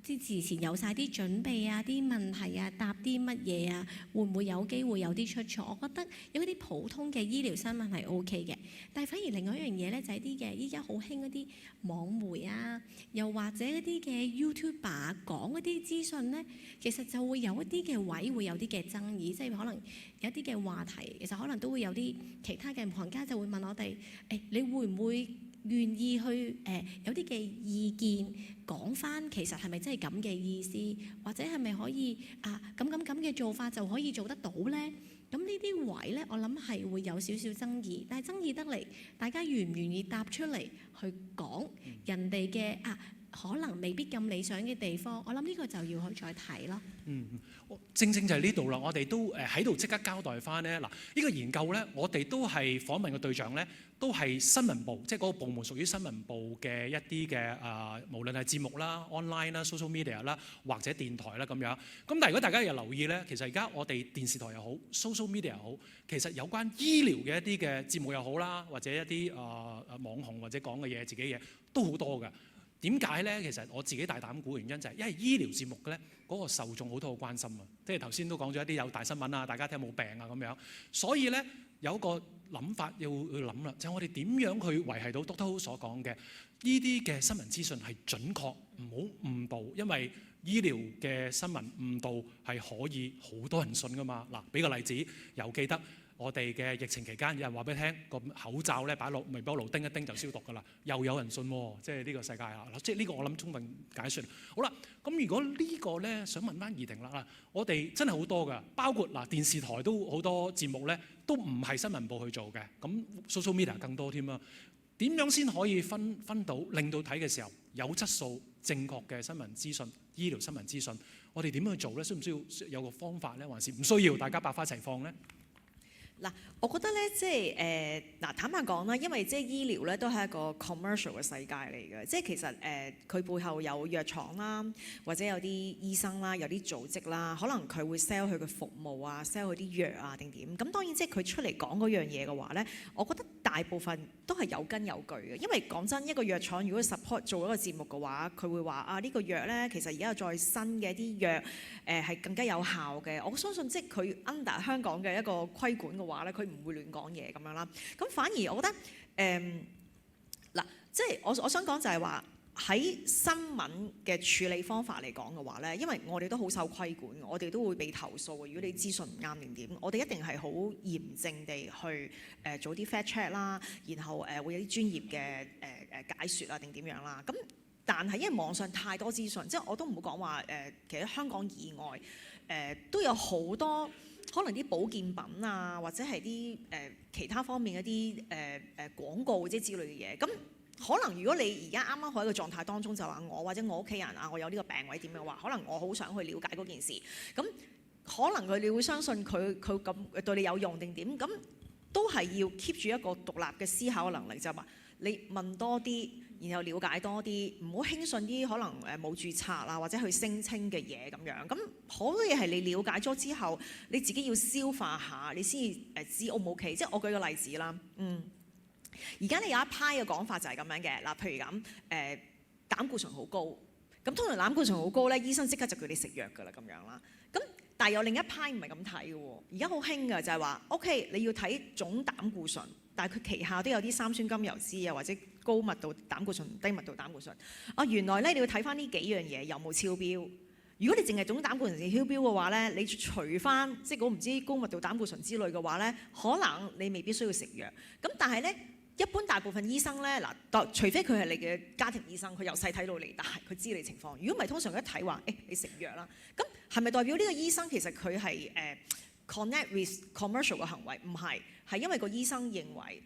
即係事前有晒啲準備啊，啲問題啊，答啲乜嘢啊，會唔會有機會有啲出錯？我覺得有啲普通嘅醫療新聞係 OK 嘅，但係反而另外一樣嘢咧就係啲嘅依家好興嗰啲網媒啊，又或者一啲嘅 YouTuber 講嗰啲資訊咧，其實就會有一啲嘅位會有啲嘅爭議，即係可能有啲嘅話題，其實可能都會有啲其他嘅行家就會問我哋，你會唔會願意去有啲嘅意見講翻，其實係咪真係咁嘅意思，或者係咪可以咁嘅做法就可以做得到咧？咁呢啲位咧，我諗係會有少少爭議，但係爭議得嚟，大家願唔願意答出嚟去講人哋嘅可能未必咁理想嘅地方，我諗呢個就要去再睇咯。正就係呢度啦，我哋都喺度即刻交代翻咧。嗱，呢個研究咧，我哋都係訪問嘅對象咧，都係新聞部，即係嗰個部門屬於新聞部嘅一啲嘅無論係節目啦、online 啦、social media 啦，或者電台啦咁樣。咁但係如果大家有留意咧，其實而家我哋電視台又好、social media 又好，其實有關醫療嘅一啲嘅節目又好啦，或者一啲網紅或者講嘅嘢、自己嘢都好多㗎。點解咧？其實我自己大膽估原因就係因為醫療節目咧嗰個受眾好多好關心啊，即係頭先都講咗一啲有大新聞啊，大家睇有冇病啊咁樣，所以咧有個諗法要諗啦，就係我哋點樣去維係到 Doctor Ho 所講嘅呢啲嘅新聞資訊係準確，唔好誤導，因為醫療嘅新聞誤導係可以好多人信噶嘛。嗱，俾個例子，又記得。我哋嘅疫情期間，有人話俾你聽個口罩咧擺落微波爐叮一叮就消毒㗎啦，又有人信喎，即係呢個世界啊！即係呢個我諗充分解説。好啦，咁如果呢個咧想問翻儀婷啦，我哋真係好多㗎，包括電視台都好多節目咧，都唔係新聞部去做嘅，咁 social media 更多添啦。點樣先可以分到令到睇嘅時候有質素、正確嘅新聞資訊、醫療新聞資訊？我哋點樣去做咧？需唔需要有個方法咧？還是唔需要？大家百花齊放咧？嗱，我覺得咧，即係坦白講啦，因為即係醫療咧都係一個 commercial 嘅世界嚟嘅，即係其實佢背後有藥廠啦，或者有啲醫生啦，有啲組織啦，可能佢會 sell 佢嘅服務啊 ，sell 佢啲藥啊定點。咁當然即係佢出嚟講嗰樣嘢嘅話咧，我覺得大部分都係有根有據嘅，因為講真，一個藥廠如果 support 做一個節目嘅話，佢會話呢個藥咧其實而家有再新嘅啲藥係更加有效嘅。我相信即係佢 under 香港嘅一個規管嘅話咧，佢唔會亂講嘢咁樣啦。咁反而我覺得即係我想講就係話喺新聞嘅處理方法嚟講嘅話咧，因為我哋都好受規管，我哋都會被投訴嘅。如果你資訊唔啱定點，我哋一定係好嚴正地去做啲 fact check 啦，然後會有啲專業嘅解説啊定點樣啦。咁但係因為網上太多資訊，即係我都唔好講話其實香港以外都有好多可能啲保健品啊，或者係啲其他方面一啲廣告即係之類嘅嘢。咁可能如果你而家啱啱喺個狀態當中，就話我或者我屋企人啊，我有呢個病或者點樣話，可能我好想去了解嗰件事。咁可能你會相信佢咁對你有用定點？咁都係要 keep 住一個獨立嘅思考嘅能力，就係話你問多啲。然後了解多啲，唔好輕信啲可能冇註冊啊，或者去聲稱嘅嘢咁樣。咁好多嘢係你了解咗之後，你自己要消化下，你先知 O 唔 OK。即係我舉個例子啦，而家你有一派嘅講法就係咁樣嘅嗱，譬如咁膽固醇好高，咁通常膽固醇好高咧，醫生即刻就叫你食藥㗎啦咁樣啦。咁但係有另一派唔係咁睇嘅喎，而家好興嘅就係話 OK， 你要睇總膽固醇。但係佢旗下都有啲三酸甘油酯啊，或者高密度膽固醇、低密度膽固醇。原來咧你要睇翻呢幾樣嘢有冇超標。如果你淨係總膽固醇超標嘅話咧，你除翻即係我唔知高密度膽固醇之類嘅話咧，可能你未必需要食藥。咁但係咧，一般大部分醫生咧除非佢係你嘅家庭醫生，佢由細睇到你大，佢知你情況。如果唔係，通常一睇話你食藥啦。咁係咪代表呢個醫生其實佢係connect with commercial 嘅行為？唔係。係因為個醫生認為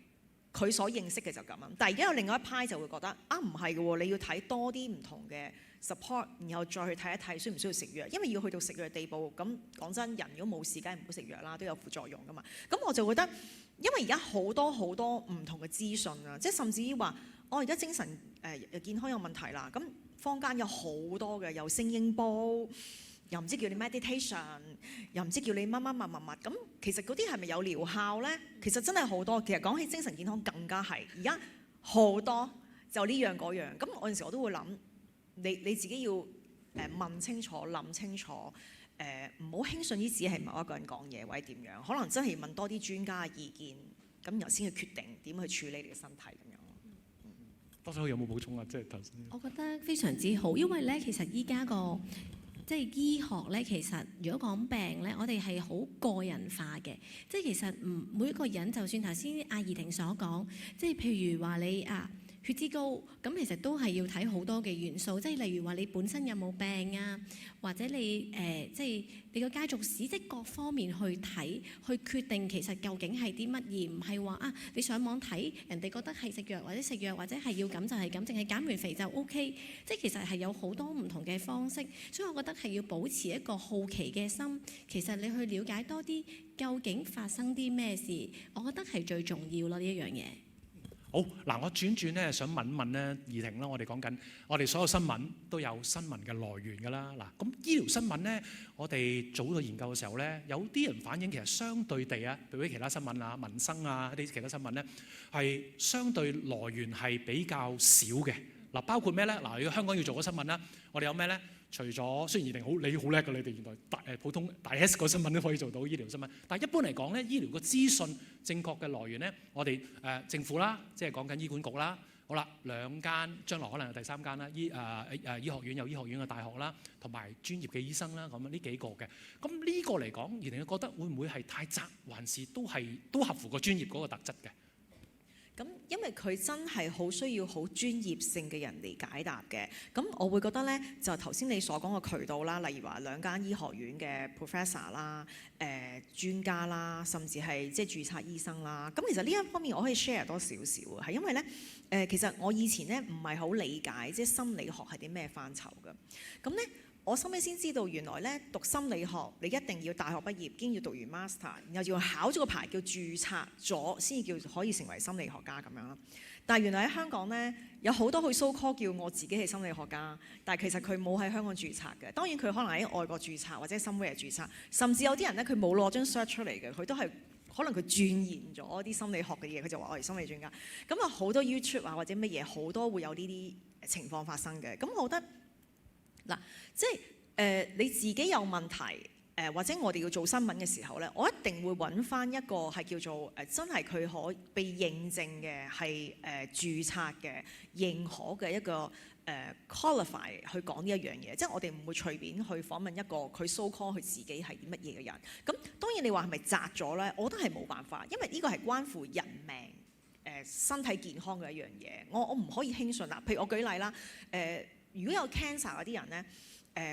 佢所認識嘅就咁樣，但係而家有另外一派就會覺得唔係嘅喎，你要睇多啲唔同嘅 support， 然後再去睇一睇需唔需要食藥，因為要去到食藥嘅地步，咁講真，人如果冇事梗係唔好食藥啦，都有副作用噶嘛。咁我就覺得，因為而家好多唔同嘅資訊啊，即係甚至於話我而家精神健康有問題啦，咁坊間有好多嘅，有聲音煲。又唔知叫你 meditation， 又唔知叫你乜咁，其實嗰啲係咪有療效咧？其實真係好多。其實講起精神健康更加係，而家好多就呢樣嗰樣。咁我有陣時我都會諗，你自己要問清楚、諗清楚，唔好輕信於只係某一個人講嘢或者點樣。可能真係問多啲專家嘅意見，咁然後先去決定點去處理你嘅身體咁樣。多數有冇補充啊？即係頭先。我覺得非常之好，因為咧其實依家個即係醫學咧，其實如果講病咧，我哋係好個人化嘅。即係其實每一個人，就算頭先阿儀婷所講，即係譬如話你血脂高，咁其實都係要睇好多嘅元素，即係例如話你本身有冇病啊，或者你即係你個家族史，即係各方面去睇，去決定其實究竟係啲乜，而唔係話你上網睇人哋覺得係食藥或者食藥或者係要咁就係咁，淨係減完肥就 OK。即係其實係有好多唔同嘅方式，所以我覺得係要保持一個好奇嘅心。其實你去了解多啲究竟發生啲咩事，我覺得係最重要咯呢一樣嘢。好嗱，我轉咧想問咧儀婷啦，我哋講緊我哋所有新聞都有新聞嘅來源㗎啦。嗱，咁醫療新聞咧，我哋做個研究嘅時候咧，有啲人反映其實相對地對比其他新聞啊、民生啊一啲其他新聞咧，係相對來源係比較少嘅。嗱，包括咩咧？嗱，如果香港要做嗰新聞啦，我哋有咩咧？除咗雖然儀婷你好叻㗎，你哋原來普通大 S 個新聞都可以做到醫療新聞，但係一般嚟講咧，醫療個資訊正確嘅來源咧，我哋政府啦，即係講緊醫管局啦，好啦，兩間將來可能有第三間啦，醫學院有醫學院嘅大學啦，同埋專業嘅醫生啦，咁呢幾個嘅。咁呢個嚟講，儀婷覺得會唔會係太窄，還是都合乎個專業嗰個特質嘅？咁因為佢真係好需要好專業性嘅人嚟解答嘅，咁我會覺得咧，就頭先你所講嘅渠道啦，例如話兩間醫學院嘅 professor 啦、專家啦，甚至係即係註冊醫生啦。咁其實呢一方面我可以 share 多少少嘅，係因為咧其實我以前咧唔係好理解即係心理學係啲咩範疇嘅，咁咧。我後尾先知道，原來咧讀心理學，你一定要大學畢業，兼要讀完 master， 然後要考咗個牌叫註冊咗，先至叫可以成為心理學家咁樣啦。但係原來喺香港咧，有好多去 so call 叫我自己係心理學家，但係其實佢冇喺香港註冊嘅。當然佢可能喺外國註冊或者 somewhere 註冊，甚至有啲人咧佢冇攞張 cert 出嚟嘅，佢都係可能佢鑽研咗啲心理學嘅嘢，佢就話我係心理專家。咁啊好多 YouTube 啊或者乜嘢好多會有呢啲情況發生嘅。咁我覺得。嗱，即係你自己有問題，或者我哋要做新聞嘅時候咧，我一定會揾翻一個係叫做真係佢可被認證嘅係註冊嘅認可嘅一個qualify 去講呢一樣嘢，即係我哋唔會隨便去訪問一個佢 so call 佢自己係啲乜嘢嘅人。咁當然你話係咪擲咗咧？我覺得係冇辦法，因為呢個係關乎人命身體健康嘅一樣嘢。我唔可以輕信啦。譬如我舉例啦，如果有 cancer 嗰啲人咧。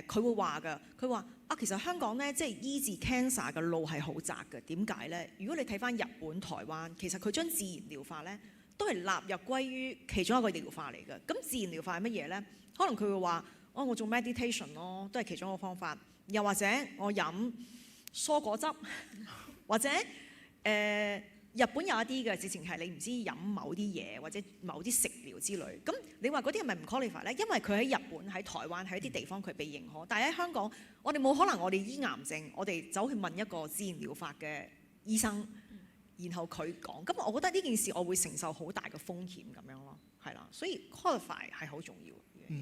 佢會話㗎，佢話其實香港咧，即係醫治 cancer 嘅路係好窄嘅。點解咧？如果你睇翻日本、台灣，其實佢將自然療法咧都係納入歸於其中一個療法嚟嘅。咁自然療法係乜嘢咧？可能佢會話我做 meditation 咯，都係其中一個方法。又或者我飲蔬果汁，或者日本有一啲嘅，直情係你唔知飲某啲嘢或者某啲食療之類。咁你話嗰啲係咪唔 qualify 咧？因為佢喺日本、喺台灣、喺一啲地方佢被認可，但係喺香港，我哋冇可能我哋醫癌症，我哋走去問一個自然療法嘅醫生，然後佢講。咁我覺得呢件事我會承受好大嘅風險咁樣咯，係啦。所以 qualify 係好重要嘅。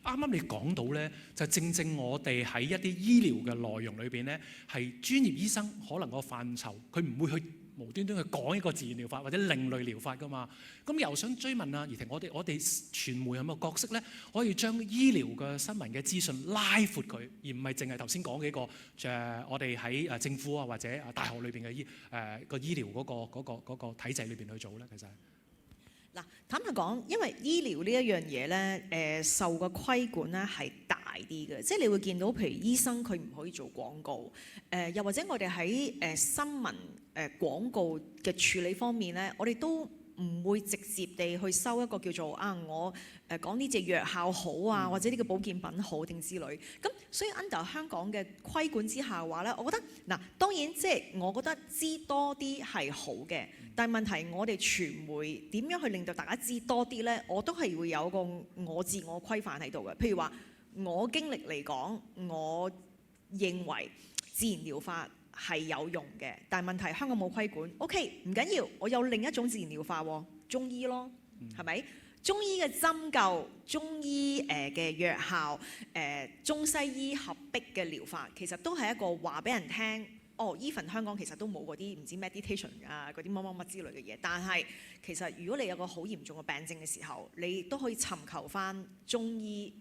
啱啱你講到咧，就正正我哋喺一啲醫療嘅內容裏邊咧，係專業醫生可能個範疇，佢唔會去無端端去講一個自然療法或者另類療法噶嘛。咁又想追問啊，怡婷，我哋傳媒有冇角色咧，可以將醫療嘅新聞嘅資訊拉闊佢，而唔係淨係頭先講幾個我哋喺政府啊或者大學裏邊嘅個醫療嗰個體制裏邊去做咧，其實。嗱，坦白講，因為醫療呢一樣嘢咧，受嘅規管咧係大啲嘅，即係你會見到，譬如醫生佢唔可以做廣告，又或者我哋喺新聞廣告嘅處理方面咧，我哋都唔會直接地去收一個叫做我講呢隻藥效好啊，或者呢個保健品好定之類。咁所以 under 香港嘅規管之下嘅話咧，我覺得嗱，當然即係我覺得知多啲係好嘅，但係問題我哋傳媒點樣去令到大家知多啲咧？我都係會有個我自我規範喺度嘅。譬如話我經歷嚟講，我認為自然療法係有用嘅，但係問題香港冇規管。OK， 唔緊要，我有另一種自然療法喎，中醫咯，係咪？中醫嘅針灸、中醫嘅藥效、中西醫合璧嘅療法，其實都係一個話俾人聽。even 香港其實都冇嗰啲唔知 meditation 啊，嗰啲乜乜乜之類嘅嘢。但係其實如果你有個好嚴重嘅病症嘅時候，你都可以尋求翻中醫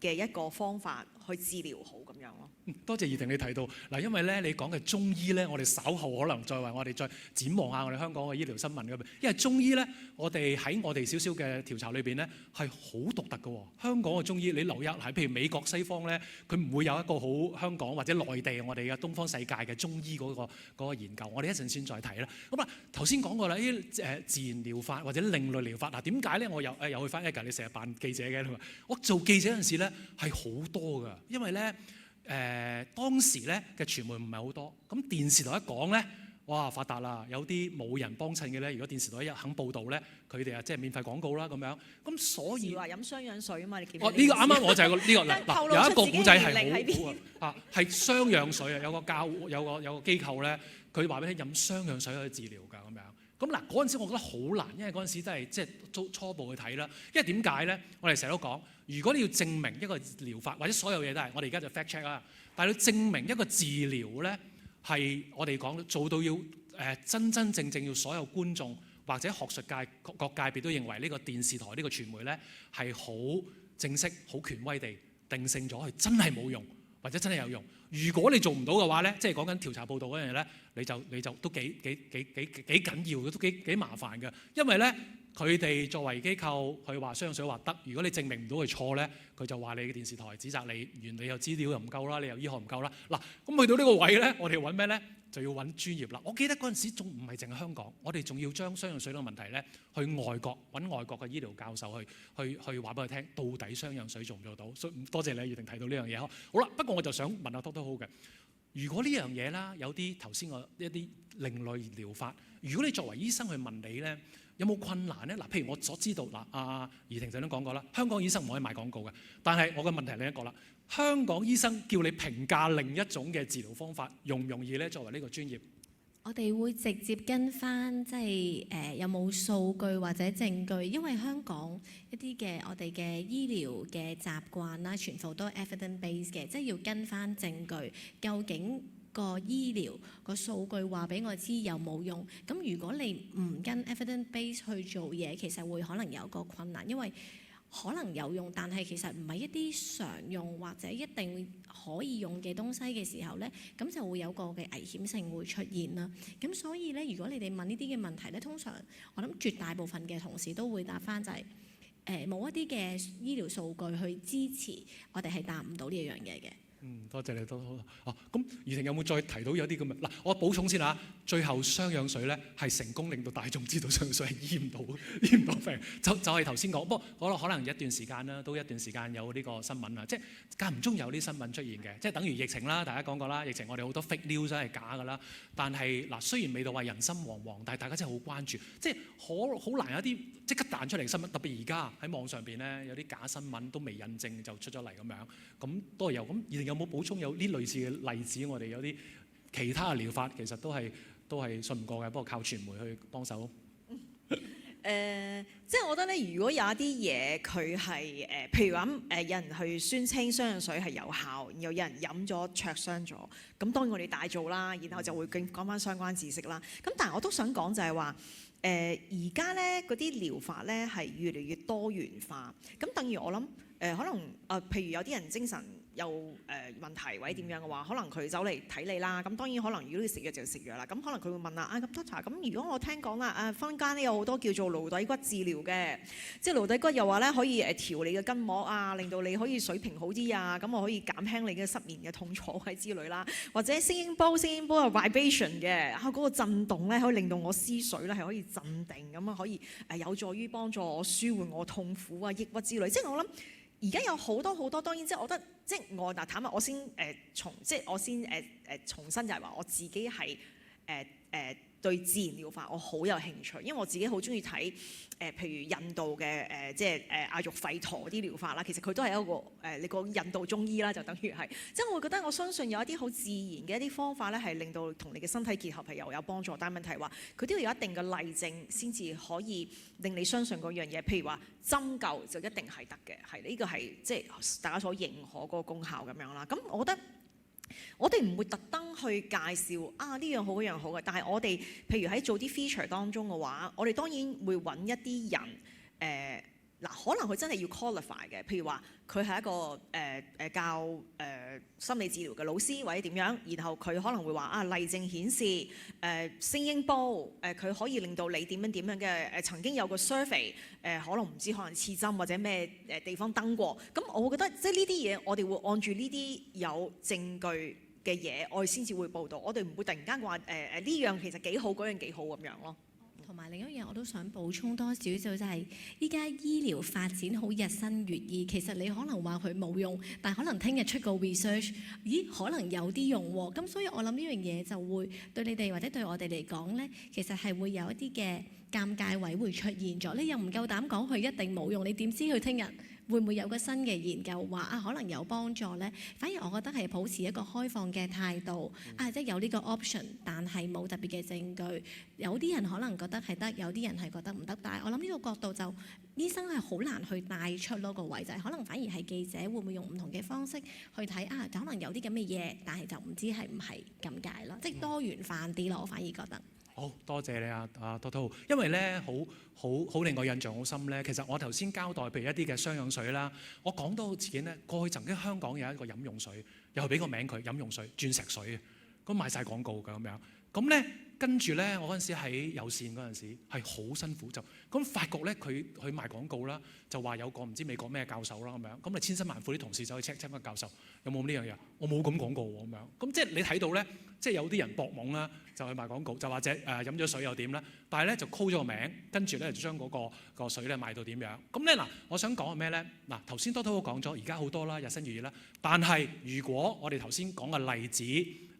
嘅一個方法去治療好咁樣咯。多謝怡婷你提到嗱，因為咧你講嘅中醫咧，我哋稍後可能再為我哋再展望下我哋香港嘅醫療新聞嘅，因為中醫咧，我哋喺我哋少少嘅調查裏邊咧係好獨特嘅喎。香港嘅中醫你留意係譬如美國西方咧，佢唔會有一個好香港或者內地我哋嘅東方世界嘅中醫嗰個研究，我哋一陣先再提啦。咁啊頭先講過啦，啲自然療法或者另類療法嗱，點解咧我又去翻你成日扮記者嘅，我做記者嗰陣時咧係好多㗎，因為咧。當時咧嘅傳媒唔係好多，咁電視台一講咧，哇發達啦！有啲冇人幫襯嘅咧，如果電視台一肯報導咧，佢哋即係免費廣告啦咁樣。咁所以話飲雙氧水啊嘛，你見呢個啱啱我就係呢個嗱，有一個古仔係好啊，係雙氧水啊，有個機構咧，佢話俾你飲雙氧水可以治療㗎咁樣。咁嗱嗰陣時我覺得好難，因為嗰陣時都係即係初步去睇啦。因為點解咧？我哋成日都講，如果你要證明一個療法或者所有嘢都係，我哋而家就 fact check 啦。但係你證明一個治療咧，係我哋講做到要真真正正要所有觀眾或者學術界各界別都認為呢個電視台呢個傳媒咧係好正式、好權威地定性咗，係真係冇用或者真係有用。如果你做唔到嘅話咧，即係講緊調查報導嗰樣嘢咧，你就都幾緊要，都幾麻煩嘅。因為咧，佢哋作為機構，佢話雙氧水話得，如果你證明唔到佢錯咧，佢就話你嘅電視台指責你，原你又資料又唔夠啦，你又醫學唔夠啦。嗱，咁去到呢個位咧，我哋揾咩咧？就要揾專業啦。我記得嗰陣時仲唔係淨係香港，我哋仲要將雙氧水呢個問題咧，去外國揾外國嘅醫療教授去話俾佢聽，到底雙氧水做唔做到？所以多謝你，怡婷提到呢樣嘢。好啦，不過我就想問下多好嘅，如果呢樣嘢啦，有啲頭先我一啲另類療法，如果你作為醫生去問你咧，有冇困難咧？嗱，譬如我所知道嗱，怡婷就都講過啦，香港醫生唔可以賣廣告嘅。但係我嘅問題係另一個啦，香港醫生叫你評價另一種嘅治療方法，容唔容易咧？作為呢個專業，我哋會直接跟翻即係有冇數據或者證據，因為香港一啲嘅我哋嘅醫療嘅習慣啦，全部都 evidence base 嘅，即係要跟翻證據，究竟個醫療個數據話俾我知有冇用。咁如果你唔跟 evidence base 去做嘢，其實會可能有個困難，因為可能有用，但係其實唔係一啲常用或者一定可以用嘅東西嘅時候呢，咁就會有個嘅危險性會出現啦。咁所以呢，如果你哋問呢啲嘅問題呢，通常我諗絕大部分嘅同事都會答翻就係冇一啲嘅醫療數據去支持我哋係答唔到呢一樣嘢嘅。多謝你都好。咁怡婷有冇再提到有啲咁嘅？嗱，我補充先嚇。最後雙氧水咧係成功令到大眾知道雙氧水係醫唔到病，就係頭先講。不過可能一段時間啦，都一段時間有呢個新聞啦，即係間唔中有啲新聞出現嘅，即係等於疫情啦。大家講過啦，疫情我哋好多 fake news 係假㗎啦。但係嗱，雖然未到話人心惶惶，但係大家真係好關注，即係好難有啲即刻彈出嚟新聞。特別而家喺網上邊咧有啲假新聞都未印證就出咗嚟咁樣，咁都係有。咁怡婷有冇補充有呢類似嘅例子？我哋有啲其他嘅療法其實都係信唔過嘅，不過靠傳媒去幫手。即係我覺得咧，如果有一啲嘢佢係譬如話有人去宣稱雙氧水係有效，然後有人飲咗灼傷咗，咁當然我哋大做啦，然後就會講翻相關知識啦。咁但係我都想講就係話，而家咧嗰啲療法咧係越嚟越多元化，咁等於我諗可能譬如有啲人精神有問題或者點樣嘅話，可能佢走嚟睇你啦。咁當然可能如果你食藥就食藥啦。咁可能佢會問啦，咁 Doctor，咁如果我聽講啦，坊間咧有好多叫做顱底骨治療嘅，即係顱底骨又話咧可以調你嘅筋膜啊，令到你可以水平好啲啊，咁我可以減輕你嘅失眠嘅痛楚係之類啦。或者聲音波係 vibration 嘅，嗰個震動咧可以令到我思緒咧係可以鎮定咁啊，可以有助於幫助我舒緩我痛苦啊、抑鬱之類。即係我諗。而家有好多，當然即係我覺得，即係我坦白，我先重申就係話我自己係對自然療法我好有興趣，因為我自己好中意睇譬如印度嘅即係阿育吠陀啲療法啦，其實佢都係一個你個印度中醫啦，就等於係，即係我會覺得我相信有一啲好自然嘅一啲方法咧，係令到同你嘅身體結合係有幫助，但係問題話佢都要有一定嘅例證先至可以令你相信嗰樣嘢，譬如話針灸就一定係得嘅，係呢個係即係大家所認可嗰個功效咁樣啦。咁我覺得。我哋唔會特登去介紹呢樣好嗰樣好嘅，但係我哋譬如喺做啲 feature 當中嘅話，我哋當然會揾一啲人可能佢真係要 qualify 嘅，譬如話佢係一個教心理治療嘅老師或者點樣，然後佢可能會話例證顯示聲音波佢可以令到你點樣嘅曾經有個 survey 可能唔知可能刺針或者咩地方登過，咁我會覺得即係呢啲嘢我哋會按住呢啲有證據嘅嘢，我哋先至會報導，我哋唔會突然間話呢樣其實幾好，嗰樣幾好咁樣咯。同埋另一樣我都想補充多少少，就係依家醫療發展好日新月異，其實你可能話佢冇用，但可能聽日出個 research， 咦可能有啲用喎。咁所以我諗呢樣嘢就會對你哋或者對我哋嚟講呢，其實係會有一啲嘅尷尬位會出現咗。你又唔夠膽講佢一定冇用，你點知佢聽日會唔會有個新嘅研究話可能有幫助呢？反而我覺得係保持一個開放嘅態度，即係有呢個 option， 但係冇特別嘅證據。有啲人可能覺得係得，有啲人係覺得唔得。但係我諗呢個角度就醫生係好難去帶出咯個位，就係可能反而係記者會唔會用唔同嘅方式去睇可能有啲咁嘅嘢，但係就唔知係唔係咁解咯，即係多元化啲咯。我反而覺得。好多謝你Toto，因為咧好令我印象好深咧。其實我頭先交代譬如一啲嘅雙氧水啦，我講到自己咧過去曾經香港有一個飲用水，又係俾個名佢飲用水鑽石水嘅，咁賣晒廣告㗎咁樣。咁咧跟住咧我嗰陣時喺有線嗰陣時係好辛苦，就咁發覺咧佢去賣廣告啦，就話有個唔知美國咩教授啦咁樣，咁啊千辛萬苦啲同事走去 check 個教授有冇呢樣嘢，我冇咁講過喎咁樣。咁即係你睇到咧，即係有啲人搏懵啦，就去賣廣告，就或者飲咗水又點咧？但係咧就 call 咗個名，跟住咧就將嗰個水咧賣到點樣？咁咧嗱，我想講係咩咧？嗱，頭先Toto都講咗，而家好多啦，日新月異啦。但係如果我哋頭先講嘅例子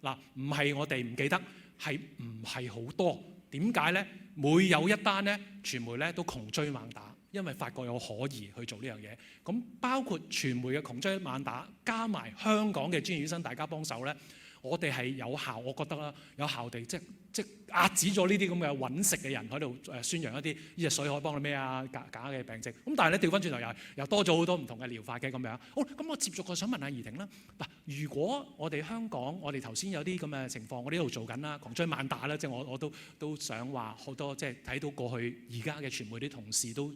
嗱，唔係我哋唔記得，係唔係好多？點解咧？每有一單咧，傳媒咧都窮追猛打，因為發覺有可疑去做呢樣嘢。咁包括傳媒嘅窮追猛打，加埋香港嘅專業醫生大家幫手咧。我哋係有效，我覺得啦，有效地即壓止咗呢啲咁嘅揾食嘅人喺度宣揚一啲呢隻水可以幫你咩啊假嘅病症。咁但係咧調翻轉頭又多咗好多唔同嘅療法嘅咁樣。好，咁我接續我想問下怡婷啦。嗱，如果我哋香港，我哋頭先有啲咁嘅情況，我呢度做緊啦，窮追猛打啦，即係我都想話好多，即係睇到過去而家嘅傳媒啲同事都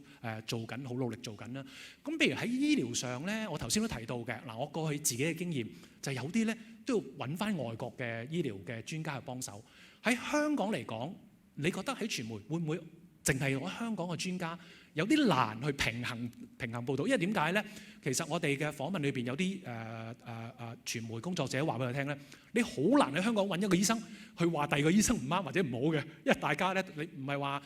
做緊，好努力做緊啦。咁譬如喺醫療上咧，我頭先都提到嘅嗱，我過去自己嘅經驗就係有啲咧都要揾翻外國嘅醫療嘅專家去幫手。喺香港嚟講，你覺得喺傳媒會唔會淨係攞香港嘅專家有啲難去平衡報導？因為點解咧？其實我哋嘅訪問裏邊有啲傳媒工作者話俾我聽咧，你好難喺香港揾一個醫生去話第二個醫生唔啱或者唔好嘅，因為大家咧你唔係話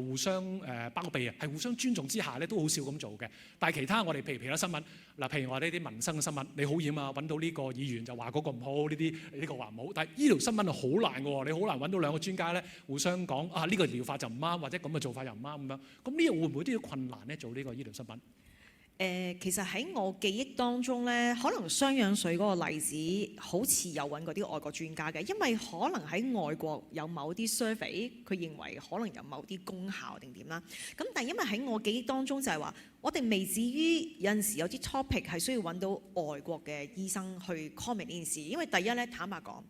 互相包庇啊，係互相尊重之下咧都好少咁做嘅。但係其他我哋譬如其他新聞嗱，譬如話呢啲民生嘅新聞，你好厭啊，揾到呢個議員就話嗰個唔好，呢個話唔好。但係醫療新聞係好難嘅喎，你好難揾到兩個專家咧互相講啊呢個療法就唔啱，或者咁嘅做法又唔啱咁樣。咁呢個會唔會都要困難咧做呢個醫療新聞？其實喺我記憶當中咧，可能雙氧水嗰個例子好似有揾過啲外國專家嘅，因為可能喺外國有某啲 survey，佢認為可能有某啲功效定點啦。咁但係因為喺我記憶當中就係話，我哋未至於有陣時有啲 topic 係需要揾到外國嘅醫生去 comment 呢件事，因為第一咧坦白講，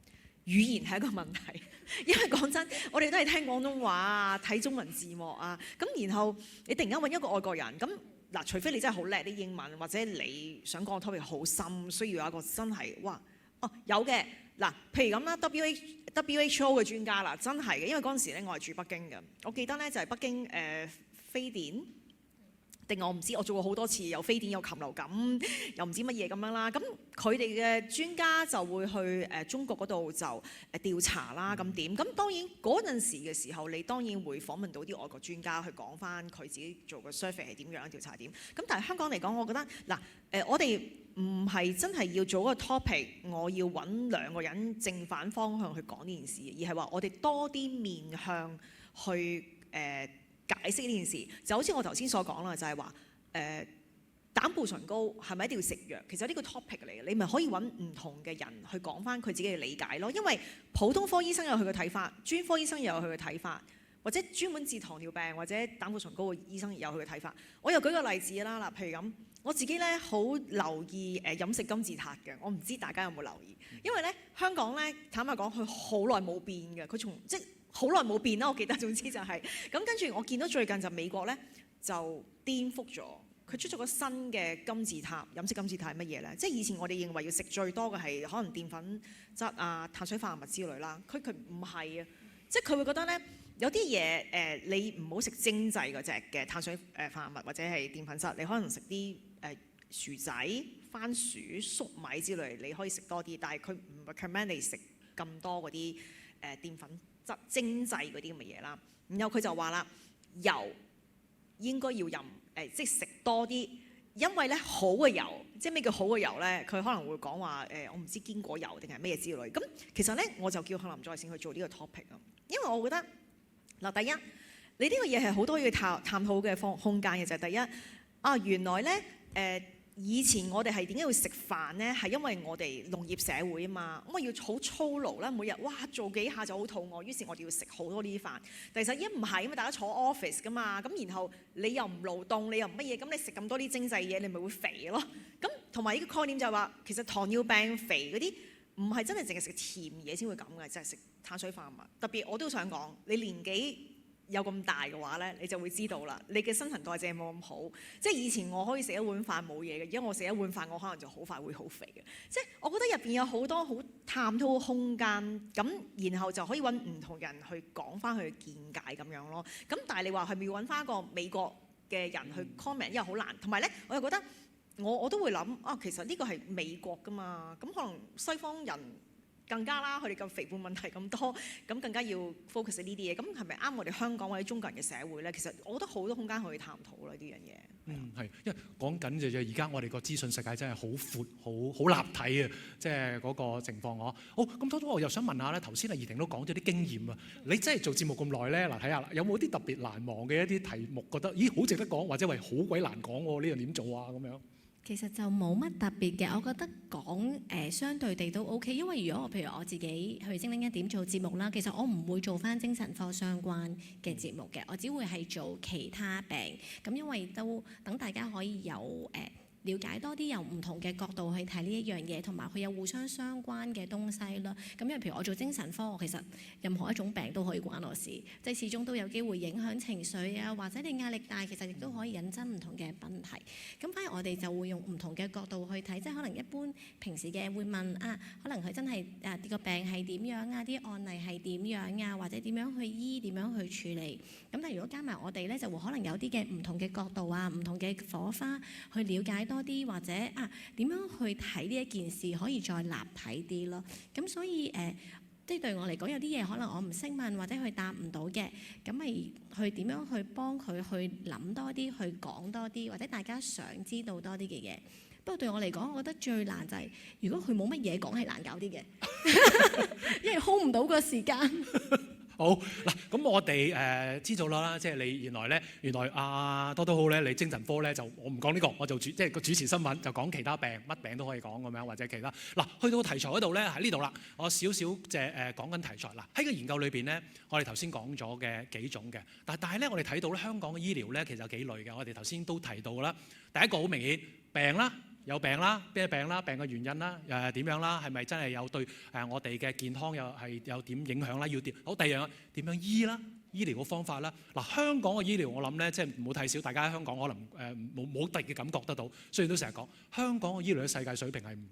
語言係一個問題，因為講真，我哋都係聽廣東話啊，睇中文字幕啊，咁然後你突然間揾一個外國人咁。嗱，除非你真係好叻啲英文，或者你想講嘅 topic 好深，需要有一個真係有嘅嗱，譬如咁啦 WHO 嘅專家啦，真係嘅，因為嗰陣時咧我係住北京嘅，我記得咧就係北京非典。定我唔知，我做過好多次，有非典有禽流感，又唔知乜嘢咁樣啦。咁佢哋嘅專家就會去中國嗰度就調查啦。咁點？咁當然嗰陣時嘅時候，你當然會訪問到啲外國專家去講翻佢自己做嘅 survey 係點樣調查點。咁但係香港嚟講，我覺得嗱我哋唔係真係要做一個 topic，我要揾兩個人正反方向去講呢件事，而係話我哋多啲面向去解釋呢件事，就好似我頭先所講啦，就係話膽固醇高係咪一定要食藥？其實呢個 topic 嚟嘅，你咪可以揾唔同嘅人去講翻佢自己嘅理解咯。因為普通科醫生有佢嘅睇法，專科醫生又有佢嘅睇法，或者專門治糖尿病或者膽固醇高嘅醫生有佢嘅睇法。我又舉個例子啦，譬如咁，我自己咧好留意飲食金字塔嘅，我唔知大家有冇留意，因為咧香港咧坦白講，佢好耐冇變嘅，佢從即好耐冇變啦，我記得。總之就係咁，跟住我見到最近就美國咧就顛覆咗，佢出咗個新嘅金字塔。飲食金字塔係乜嘢咧？即係以前我哋認為要食最多嘅係可能澱粉質啊、碳水化合物之類啦。佢唔係啊，即係佢會覺得咧有啲嘢你唔好食精製嗰隻嘅碳水化合物或者係澱粉質，你可能食啲薯仔、番薯、粟米之類，你可以食多啲。但係佢唔 recommend 你食咁多嗰啲澱粉質精製嗰啲咁嘅嘢啦，然後佢就話啦，油應該要飲即係食多啲，因為咧好嘅油，即係咩叫好嘅油咧？佢可能會講話我唔知堅果油定係咩之類。咁其實咧，我就叫向林再善去做呢個 topic 啊，因為我覺得嗱，第一你呢個嘢係好多要探討嘅空間嘅，就係第一原來咧以前我哋係點解要食飯呢？係因為我哋農業社會啊嘛，咁我要好操勞啦，每日做幾下就好肚餓，於是我哋要食好多呢啲飯。其實一唔係，因為大家坐 office 噶嘛，咁然後你又唔勞動，你又唔乜嘢，咁你食咁多啲精製嘢，你咪會肥咯。咁同埋呢個概念就係話，其實糖尿病肥嗰啲唔係真係淨係食甜嘢先會咁嘅，就係食碳水化合物。特別我都想講，你年紀有咁大嘅話咧，你就會知道啦。你嘅新陳代謝冇咁好，即係以前我可以食一碗飯冇嘢嘅，而家我食一碗飯，我可能就好快會好肥嘅。即係我覺得入邊有好多好探討嘅空間，咁然後就可以揾唔同人去講翻佢嘅見解咁樣咯。咁但係你話係咪要揾翻一個美國嘅人去 comment，因為好難。同埋咧，我又覺得我都會諗其實呢個係美國噶嘛，咁可能西方人更加啦，佢哋咁肥胖問題咁多，咁更加要 focus 呢啲嘢。咁係咪啱我哋香港或者中國人嘅社會咧？其實我覺得好多空間可以探討啦呢樣嘢。係，因為講緊就而家我哋個資訊世界真係好闊、好立體啊！即係嗰個情況好，咁多我又想問下咧，頭先阿怡婷都講咗啲經驗啊。你真係做節目咁耐咧，嗱睇下啦，有冇啲特別難忘嘅一啲題目，覺得咦好值得講，或者喂好鬼難講喎？呢樣點做啊？咁樣。其實就冇乜特別嘅，我覺得講相對地都 OK，因為如果譬如我自己去精靈一點做節目啦，其實我唔會做翻精神科相關嘅節目嘅，我只會係做其他病，咁因為都等大家可以有了解多啲，由唔同嘅角度去睇呢一樣嘢，同埋佢有互相相關嘅東西啦。咁因為譬如我做精神科，其實任何一種病都可以關我事，即係始終都有機會影響情緒啊，或者你壓力大，其實亦都可以引申唔同嘅問題。咁反而我哋就會用唔同嘅角度去睇，即係可能一般平時嘅會問啊，可能佢真係個病係點樣啊，啲案例係點樣啊，或者點樣去醫，點樣去處理。咁但係如果加埋我哋咧，就會可能有啲嘅唔同嘅角度啊，唔同嘅火花去了解多啲，或者點樣去睇呢一件事可以再立體啲咯。咁所以即係對我嚟講，有啲嘢可能我唔識問或者佢答唔到嘅，咁咪去點樣去幫佢去諗多啲，去講多啲，或者大家想知道多啲嘅嘢。不過對我嚟講，我覺得最難就係如果佢冇乜嘢講係難搞啲嘅，因為 hold 唔到個時間。好嗱，咁我哋知道啦，即係你原來多多好咧，你精神科咧就我唔講呢個，我就即係個主持新聞就講其他病，乜病都可以講咁樣，或者其他嗱，去到個題材嗰度咧喺呢度啦，我少少即係講緊題材嗱，喺個研究裏邊咧，我哋頭先講咗嘅幾種嘅，但係咧我哋睇到咧香港嘅醫療咧其實有幾類嘅，我哋頭先都提到啦，第一個好明顯病啦。有病啦，咩病啦？病嘅原因啦，點樣啦？係咪真係有對我哋嘅健康有點影響啦？要點好？第二樣點樣醫啦？醫療嘅方法啦。嗱，香港嘅醫療我諗咧，即係唔好睇小，大家喺香港可能冇特別嘅感覺得到。雖然都成日講香港嘅醫療嘅世界水平係唔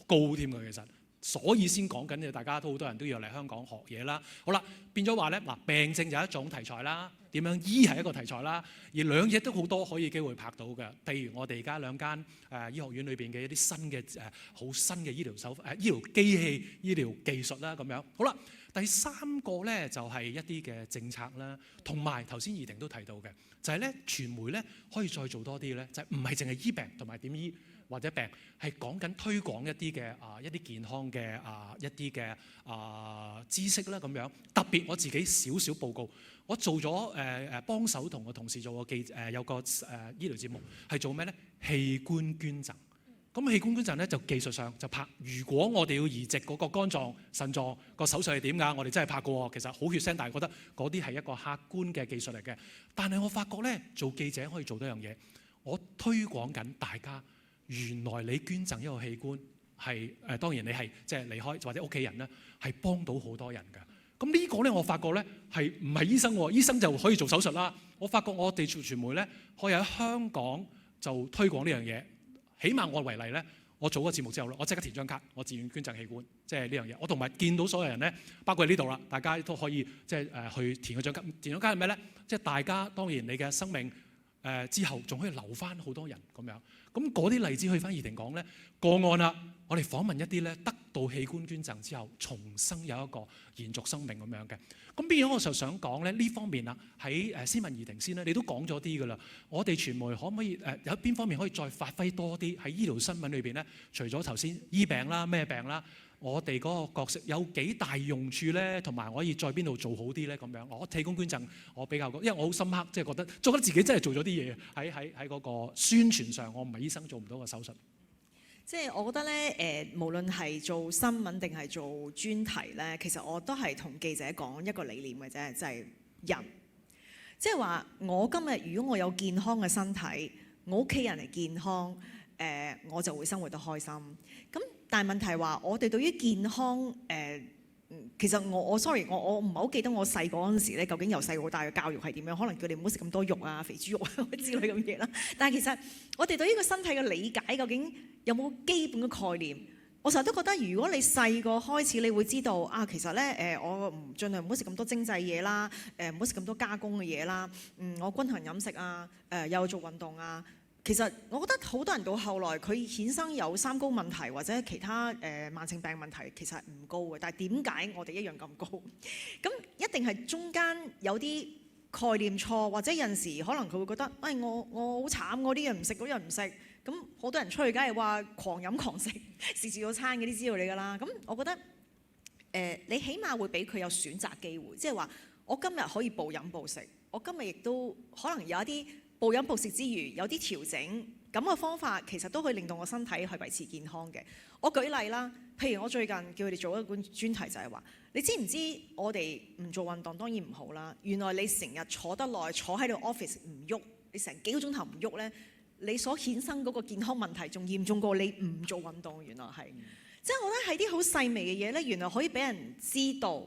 高添嘅，其實。所以先講緊嘅，大家都好多人都要嚟香港學嘢啦。好啦，變咗話咧，嗱，病症就係一種題材啦，點樣醫係一個題材啦，而兩者都好多可以機會拍到嘅。譬如我哋而家兩間醫學院裏邊嘅一啲新嘅好新嘅醫療機器、醫療技術啦咁樣。好啦，第三個咧就係一啲嘅政策啦，同埋頭先儀婷都提到嘅，就係咧傳媒咧可以再做多啲咧，就唔係淨係醫病同埋點醫。或者病係講緊推廣一啲嘅一啲健康嘅一啲嘅知識啦咁樣。特別我自己少報告，我做咗幫手同個同事做個有個醫療節目係做咩咧？器官捐贈。咁器官捐贈咧就技術上就拍，如果我哋要移植嗰個肝臟、腎臟個手術係點㗎？我哋真係拍過，其實好血腥，但係覺得嗰啲係一個客觀嘅技術嚟嘅。但係我發覺咧，做記者可以做多樣嘢，我推廣緊大家。原來你捐贈一個器官係當然你係即係離開或者屋企人咧，係幫到好多人㗎。咁呢個咧，我發覺咧係唔係醫生喎？醫生就可以做手術啦。我發覺我哋做傳媒咧，可以喺香港就推廣呢樣嘢。起碼我為例咧，我做個節目之後咧，我即刻填張卡，我自願捐贈器官，即係呢樣嘢。我同埋見到所有人咧，包括呢度啦，大家都可以即係去填嗰張卡。填咗卡係咩咧？即係大家當然你嘅生命之後仲可以留翻好多人咁樣。咁嗰啲例子去翻儀婷講咧個案啦，我哋訪問一啲咧得到器官捐贈之後重生有一個延續生命咁樣嘅。咁變咗我就想講咧呢方面啦，喺先問儀婷先咧，你都講咗啲㗎啦。我哋傳媒可唔可以有邊方面可以再發揮多啲喺醫療新聞裏邊咧？除咗頭先醫病啦、咩病啦，我哋嗰個角色有幾大用處咧？同埋可以在邊度做好啲咧？咁樣我器官捐贈我比較，因為我好深刻，即係覺得覺得自己真係做咗啲嘢喺嗰個宣傳上，我唔係醫生做唔到個手術。即係我覺得咧，無論係做新聞定係做專題咧，其實我都係同記者講一個理念嘅啫，就係人。即係話我今日如果我有健康嘅身體，我屋企人係健康，我就會生活得開心。咁但係問題話，我哋對於健康其實我 sorry， 我唔係好記得我細個嗰陣時咧，究竟由細到大嘅教育係點樣？可能叫你唔好食咁多肉啊、肥豬肉啊之類咁嘢啦。但係其實我哋對呢個身體嘅理解，究竟有冇基本嘅概念？我成日都覺得，如果你細個開始，你會知道啊，其實咧我盡量唔好食咁多精製嘢啦，唔好食咁多加工嘅嘢啦。我均衡飲食啊，又做運動啊。其實我覺得好多人到後來佢衍生有三高問題或者其他慢性病問題，其實係唔高嘅。但係點解我哋一樣咁高？咁一定係中間有啲概念錯，或者有陣時可能佢會覺得，我好慘，我呢樣唔食，嗰樣唔食。咁好多人出去梗係話狂飲狂食，時早餐嗰啲知道你㗎啦。咁我覺得你起碼會俾佢有選擇機會，即係話我今日可以暴飲暴食，我今日亦都可能有一啲暴飲暴食之餘有啲調整，咁嘅方法其實都可以令到我身體去維持健康嘅。我舉例啦，譬如我最近叫佢哋做一個專題就係話，你知唔知我哋唔做運動當然唔好啦，原來你成日坐得耐，坐喺度 office 唔喐，你成幾個鐘頭唔喐呢，你所衍生嗰個健康問題仲嚴重過你唔做運動，原來係。即係我覺得係啲好細微嘅嘢呢，原來可以俾人知道。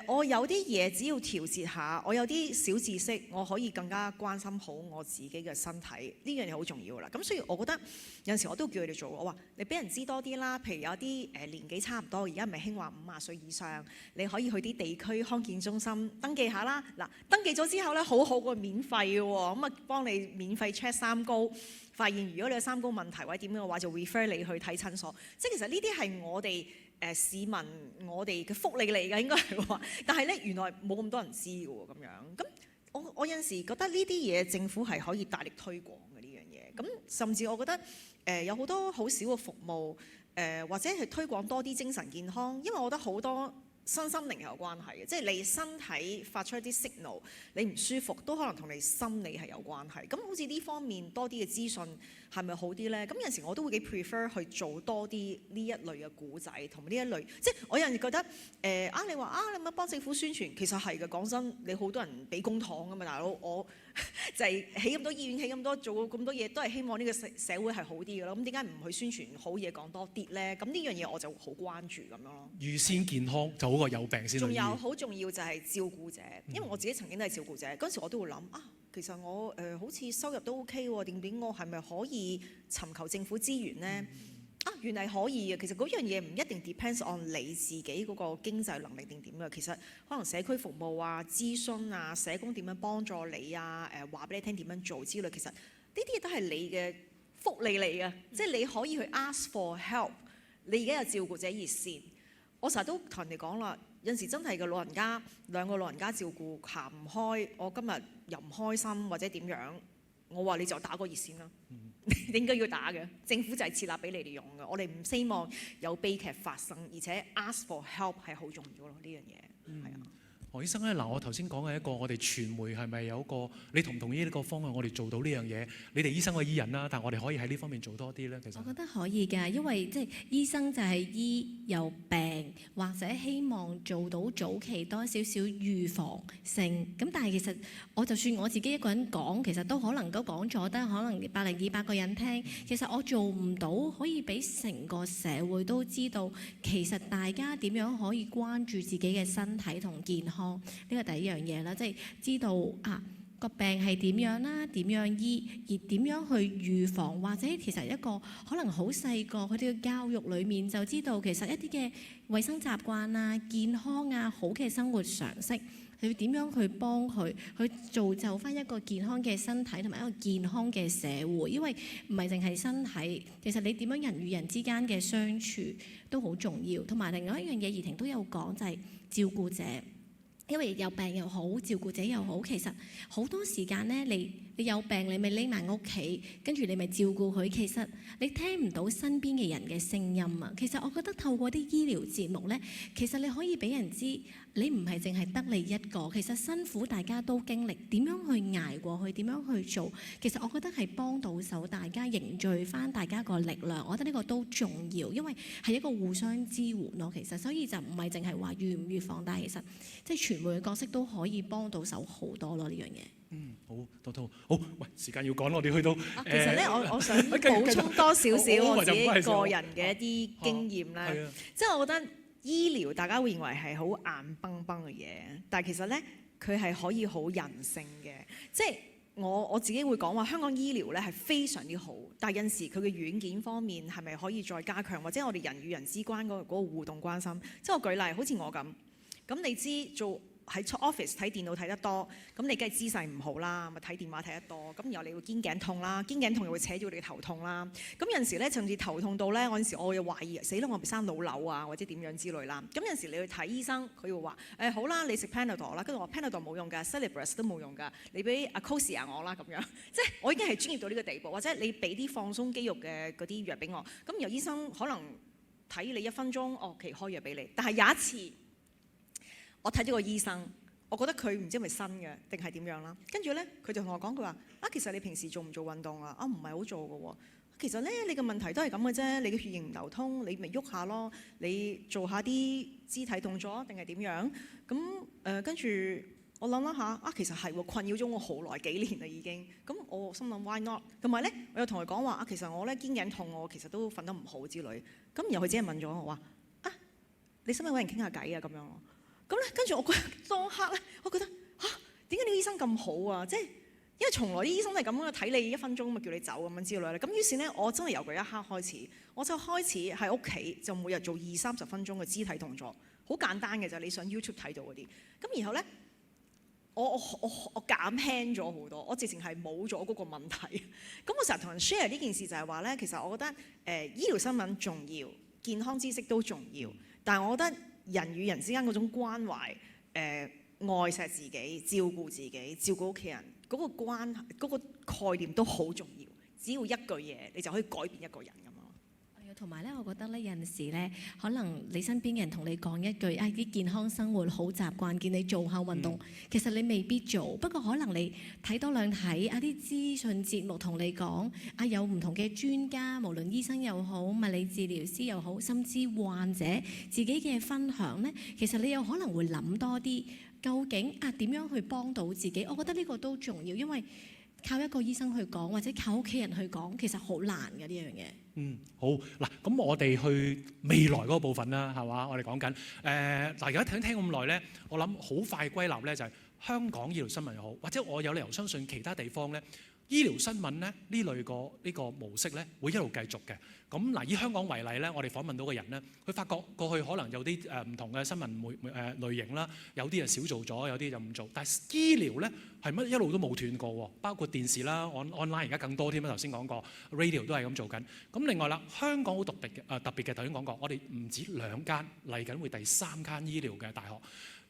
我有啲嘢只要調節下，我有啲小知識，我可以更加關心好我自己嘅身體，呢樣嘢好重要啦。咁所以我覺得有陣時我都叫佢哋做，我話你俾人知多啲啦。譬如有啲年紀差唔多，而家唔係興話50歲以上，你可以去啲地區康健中心登記下啦。嗱，登記咗之後咧，好好過免費嘅喎，咁啊幫你免費 check 三高。發現如果你有三高問題或者點樣嘅話，就 refer 你去睇診所。即係其實呢啲係我哋市民我哋嘅福利嚟㗎，應該係話。但係咧原來冇咁多人知㗎喎，咁樣。咁我有陣時覺得呢啲嘢政府係可以大力推廣嘅呢樣嘢。咁甚至我覺得有好多好少嘅服務或者係推廣多啲精神健康，因為我覺得好多身心靈有關係嘅，即係你身體發出一啲 signal，你唔舒服都可能同你心理係有關係。咁好似呢方面多啲嘅資訊係咪好啲呢？咁有陣時我都會幾 prefer 去做多啲呢一類嘅故仔同埋呢一類，即係我有陣時覺得你話你咪幫政府宣傳，其實係嘅。講真，你好多人俾公帑㗎嘛，大佬，我就係起咁多醫院，起咁多做咁多嘢，都係希望呢個社會係好啲嘅咯。咁點解唔去宣傳好嘢講多啲呢？咁呢樣嘢我就好關注咁樣咯。預先健康就好過有病先去醫。仲有好重要就係照顧者，因為我自己曾經都係照顧者，嗰陣時我都會諗其實我好似收入都 OK 喎，點我係咪可以尋求政府資源呢？原來可以嘅。其實嗰樣嘢唔一定 depends on 你自己嗰個經濟能力定點嘅。其實可能社區服務啊、諮詢啊、社工點樣幫助你啊、話俾你聽點樣做之類，其實呢啲嘢都係你嘅福利嚟嘅，即係你可以去 ask for help。你而家有照顧者熱線，我成日都同人哋講啦，有陣時真係嘅老人家兩個老人家照顧行唔開，我今日又唔開心或者點樣，我話你就打個熱線啦。你應該要打嘅，政府就係設立俾你哋用嘅。我哋唔希望有悲劇發生，而且 ask for help 係好重要咯，呢樣嘢係啊。何醫生咧，我頭先講嘅一個，我哋傳媒係咪有一個？你同唔同意呢個方向？我哋做到呢樣嘢？你哋醫生係醫人啦，但係我哋可以喺呢方面做多啲咧。其實我覺得可以㗎，因為即係醫生就係醫有病，或者希望做到早期多少少預防性。咁但係其實我就算我自己一個人講，其實都可能都講咗得可能10200個人聽。其實我做唔到可以俾成個社會都知道，其實大家點樣可以關注自己嘅身體同健康。呢個第一樣嘢啦，即係知道個病係點樣啦，點樣醫，而點樣去預防，或者其實一個可能好細個佢哋嘅教育裡面就知道，其實一啲嘅衞生習慣啊、健康啊、好嘅生活常識，你點樣去幫佢去造就翻一個健康嘅身體同埋一個健康嘅社會，因為唔係淨係身體，其實你點樣人與人之間嘅相處都好重要。同埋另外一樣嘢，怡婷都有講就係照顧者。因為有病又好，照顧者又好，其實好多時間咧，你有病你咪匿埋屋企，跟住你咪照顧佢。其實你聽唔到身邊嘅人嘅聲音啊。其實我覺得透過啲醫療節目咧，其實你可以俾人知，你唔係淨係得你一個，其實辛苦大家都經歷，點樣去捱過去，點樣去做。其實我覺得係幫到手，大家凝聚翻大家個力量。我覺得呢個都重要，因為係一個互相支援咯。其實所以就唔係淨係話預唔預防，但係其實即係傳媒嘅角色都可以幫到手好多咯呢樣嘢。好，多多好，喂，時間要趕，我哋去到其實咧，我想補充多少少我自己個人嘅一啲經驗啦。即係我覺得醫療大家會認為係好硬崩崩嘅嘢，但係其實咧佢係可以好人性嘅。即係我自己會講話香港醫療咧係非常之好，但係有陣時佢嘅軟件方面係咪可以再加強，或者我哋人與人之間嗰個互動關心。即係我舉例，好似我咁你知做喺 office 睇電腦睇得多，咁你梗係姿勢唔好啦，咪睇電話睇得多，咁然後你會肩頸痛啦，肩頸痛又會扯住你嘅頭痛啦。咁有陣時咧，甚至頭痛到咧，我有陣時我又懷疑死啦，我係咪生腦瘤啊，或者點樣之類啦。咁有陣時你去睇醫生，佢會話好啦，你食 Panadol 啦，跟住我話 Panadol 冇用㗎 Celebrex 都冇用㗎，你俾 Acosia 我啦咁樣。即係我已經係專業到呢個地步，或者你俾啲放鬆肌肉嘅嗰啲藥俾我，咁由醫生可能睇你1分鐘，其實開藥俾你。但係有一次，我睇咗個醫生，我覺得佢唔知係咪新嘅定係點樣啦。跟住咧，佢就同我講，佢話其實你平時做唔做運動啊？唔係好做嘅喎。其實咧，你嘅問題都係咁嘅啫。你嘅血液唔流通，你咪喐下咯。你做下啲肢體動作定係點樣？咁跟住我諗下，其實係喎，困擾咗我好耐幾年啦已經。咁我心諗 why not？ 同埋咧，我又同佢講話其實我咧肩頸痛，我其實都瞓得唔好之類。咁然後佢只係問咗我話你使唔使揾人傾下偈啊？咁樣咯。咁咧，跟住我當刻咧，我覺得點解呢個醫生咁好啊？即係因為從來啲醫生都係咁樣睇你1分鐘，咪叫你走咁樣之類咧。咁於是咧，我真係由嗰一刻開始，我就開始喺屋企就每日做20-30分鐘嘅肢體動作，好簡單嘅就係你上 YouTube 睇到嗰啲。咁然後咧，我減輕咗好多，我直情係冇咗嗰個問題。咁我成日同人 share 呢件事就係話咧，其實我覺得醫療新聞重要，健康知識都重要，但係我覺得人與人之間嗰種關懷，愛錫自己、照顧自己、照顧屋企人嗰個概念都好重要。只要一句嘢，你就可以改變一個人咁咯。同埋咧，我覺得咧有陣時咧，可能你身邊嘅人同你講一句啲健康生活好習慣，見你做下運動，其實你未必做。不過可能你睇多兩睇啲資訊節目同你講有唔同嘅專家，無論醫生又好、物理治療師又好，甚至患者自己嘅分享咧，其實你有可能會諗多啲，究竟點樣去幫到自己？我覺得呢個都重要，因為靠一個醫生去講，或者靠屋企人去講，其實好難嘅呢樣嘢。好嗱，咁我哋去未來嗰個部分啦，係嘛？我哋講緊大家聽咁耐咧，我諗好快歸納咧就係香港醫療新聞又好，或者我有理由相信其他地方咧醫療新聞咧呢類呢個模式咧會一路繼續嘅。咁嗱，以香港為例咧，我哋訪問到嘅人咧，佢發覺過去可能有啲唔同嘅新聞類型啦，有啲係少做咗，有啲就唔做。但係醫療咧係乜一路都冇斷過喎，包括電視啦、online 而家更多添啦。頭先講過 radio 都係咁做緊。咁另外啦，香港好特別嘅頭先講過，我哋唔止2間，嚟緊會第3間醫療嘅大學。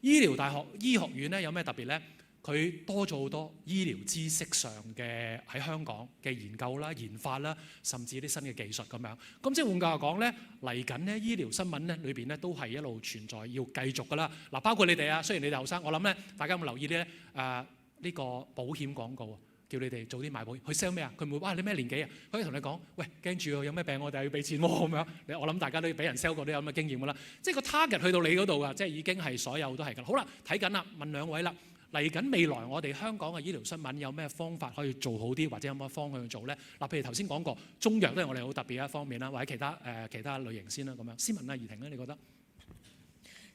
醫療大學醫學院咧有咩特別咧？佢多咗好多醫療知識上嘅喺香港嘅研究啦、研發啦，甚至啲新嘅技術咁樣。咁即係換句話講咧，嚟緊咧醫療新聞咧裏邊咧都係一路存在，要繼續噶啦。嗱，包括你哋雖然你哋後生，我諗咧大家有冇留意咧？呢個保險廣告啊，叫你哋早啲買保險。佢 sell 咩啊？佢唔會你咩年紀啊？佢可以同你講，喂，驚住有咩病我哋要俾錢喎咁樣。我諗大家都俾人 sell 過都有咁嘅經驗噶啦。即係個 target 去到你嗰度啊，即係已經係所有都係㗎。好啦，睇緊啦，問兩位啦。嚟緊未來我哋香港嘅醫療新聞有咩方法可以做好啲，或者有乜方向去做咧？嗱，譬如頭先講過中藥都係我哋好特別嘅一方面啦，或者其他類型先啦咁樣。思文啊，怡婷咧，你覺得？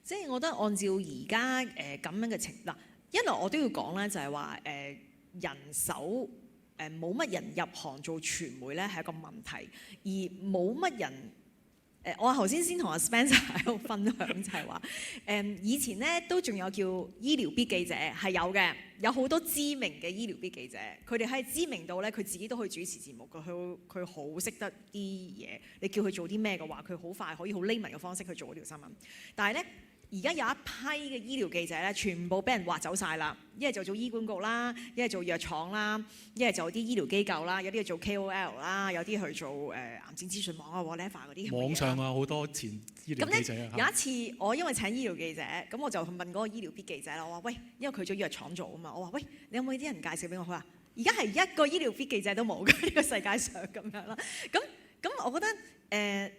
即係我覺得按照而家咁樣嘅情況，一來我都要講咧，就係話人手冇乜人入行做傳媒咧係一個問題，而冇乜人。我頭先同阿 Spencer 喺度分享就係話，以前咧都仲有叫醫療必記者係有嘅，有好多知名嘅醫療必記者，佢哋係知名到咧，佢自己都可以主持節目嘅，佢好識得啲嘢，你叫佢做啲咩嘅話，佢好快可以好 layman 嘅方式去做嗰條新聞。但係咧，而家有一批嘅醫療記者咧，全部俾人挖走晒啦，一係就做醫管局啦，一係做藥廠啦，一係就啲醫療機構啦，有啲係做 KOL 啦，有啲去做癌症資訊網啊 whatever 嗰啲。網上啊好多前醫療記者啊。有一次我因為請醫療記者，咁我就問嗰個醫療必記者啦，我話喂，因為佢做藥廠做啊嘛，我話喂，你有冇啲人介紹俾我？佢話而家係一個醫療必記者都冇嘅呢個世界上咁樣啦。咁我覺得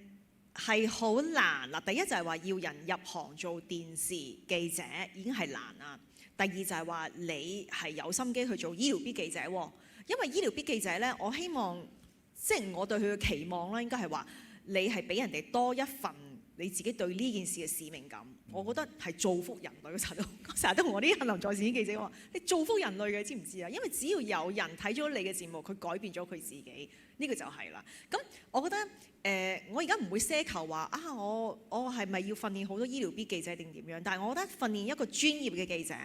係好難嗱。第一就係話要人入行做電視記者已經係難啦。第二就係話你係有心機去做醫療必記者喎，因為醫療必記者咧，我希望即係我對佢嘅期望啦，應該係話你係俾人哋多一份你自己對呢件事嘅使命感。我覺得係造福人類。我成日都同我啲幸臨在線記者話：你造福人類嘅，知唔知啊？因為只要有人睇咗你嘅節目，佢改變咗佢自己，呢個就係啦。咁我覺得我而家唔會奢求話我係咪要訓練好多醫療必記者定點樣？但係我覺得訓練一個專業嘅記者，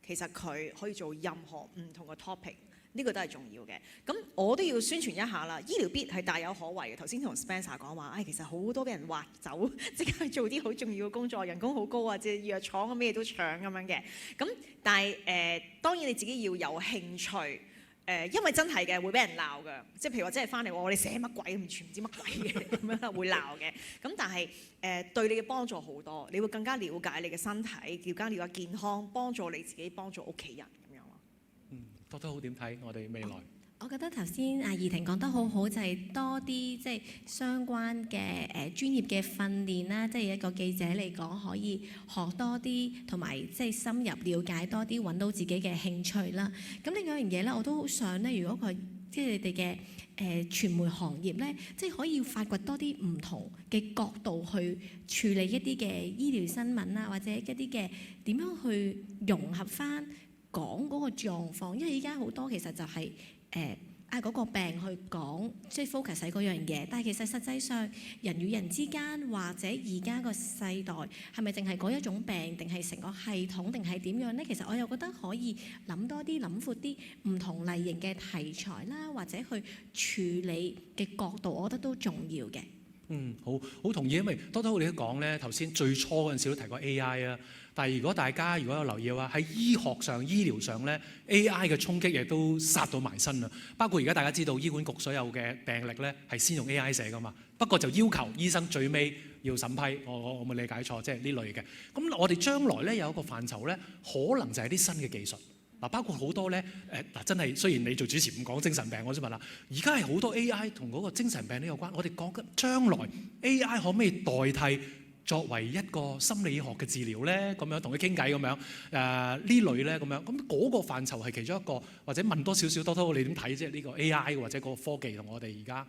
其實佢可以做任何唔同嘅 topic。呢個都係重要嘅。咁我都要宣傳一下啦。醫療必係大有可為嘅。頭先同 Spencer 講話，其實好多俾人挖走，即係做啲好重要嘅工作，人工好高啊，即係藥廠咩都搶咁樣嘅。咁但係當然你自己要有興趣，因為真係嘅會俾人鬧嘅，即係譬如話真係翻嚟我哋寫乜鬼，全唔知乜鬼嘅咁樣會鬧嘅。咁但係對你嘅幫助好多，你會更加了解你嘅身體，更加了解健康，幫助你自己，幫助屋企人咁樣咯。覺得好點睇我哋未來？我覺得頭先阿怡婷講得好好，就係多啲即係相關嘅專業嘅訓練啦，即係一個記者嚟講可以學多啲，同埋即係深入了解多啲，揾到自己嘅興趣啦。咁另外一樣嘢咧，我都好想咧，如果佢即係你哋嘅傳媒行業咧，即係可以發掘多啲唔同嘅角度去處理一啲嘅醫療新聞啦，或者一啲嘅點樣去融合翻講嗰個狀況，因為依家好多其實就係嗰個病去講，即係 focus 喺嗰樣嘢。但係其實實際上人與人之間，或者而家個世代係咪淨係嗰一種病，定係成個系統，定係點樣呢？其實我又覺得可以諗多啲、諗闊啲唔同類型嘅題材啦，或者去處理嘅角度，我覺得都重要嘅。好同意，因為多多你都講咧，頭先最初嗰陣時都提過 AI 啊。但係如果大家如果有留意嘅話，喺醫學上、醫療上咧 ，AI 嘅衝擊亦都殺到埋身啦。包括而家大家知道醫管局所有嘅病歷咧係先用 AI 寫噶嘛，不過就要求醫生最尾要審批。我冇理解錯，即係呢類嘅。咁我哋將來咧有一個範疇咧，可能就係啲新嘅技術。嗱，包括好多咧真係雖然你做主持唔講精神病，我想問啦，而家係好多 AI 同嗰個精神病都有關。我哋講緊將來 AI 可唔可以代替作為一個心理學嘅治療咧？咁樣同佢傾偈咁樣呢類咧咁樣，咁嗰個範疇係其中一個，或者問多少少多多你點睇啫？呢個 AI 或者嗰個科技同我哋而家。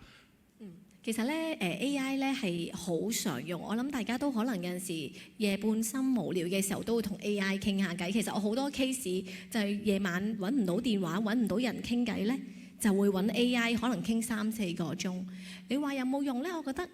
其實咧AI 咧係好常用，我諗大家都可能有陣時夜半深無聊嘅時候都會同 AI 傾下偈。其實我好多 case 就係夜晚揾唔到電話、揾唔到人傾偈咧，就會揾 AI 可能傾3-4個鐘。你話有冇用咧？我覺得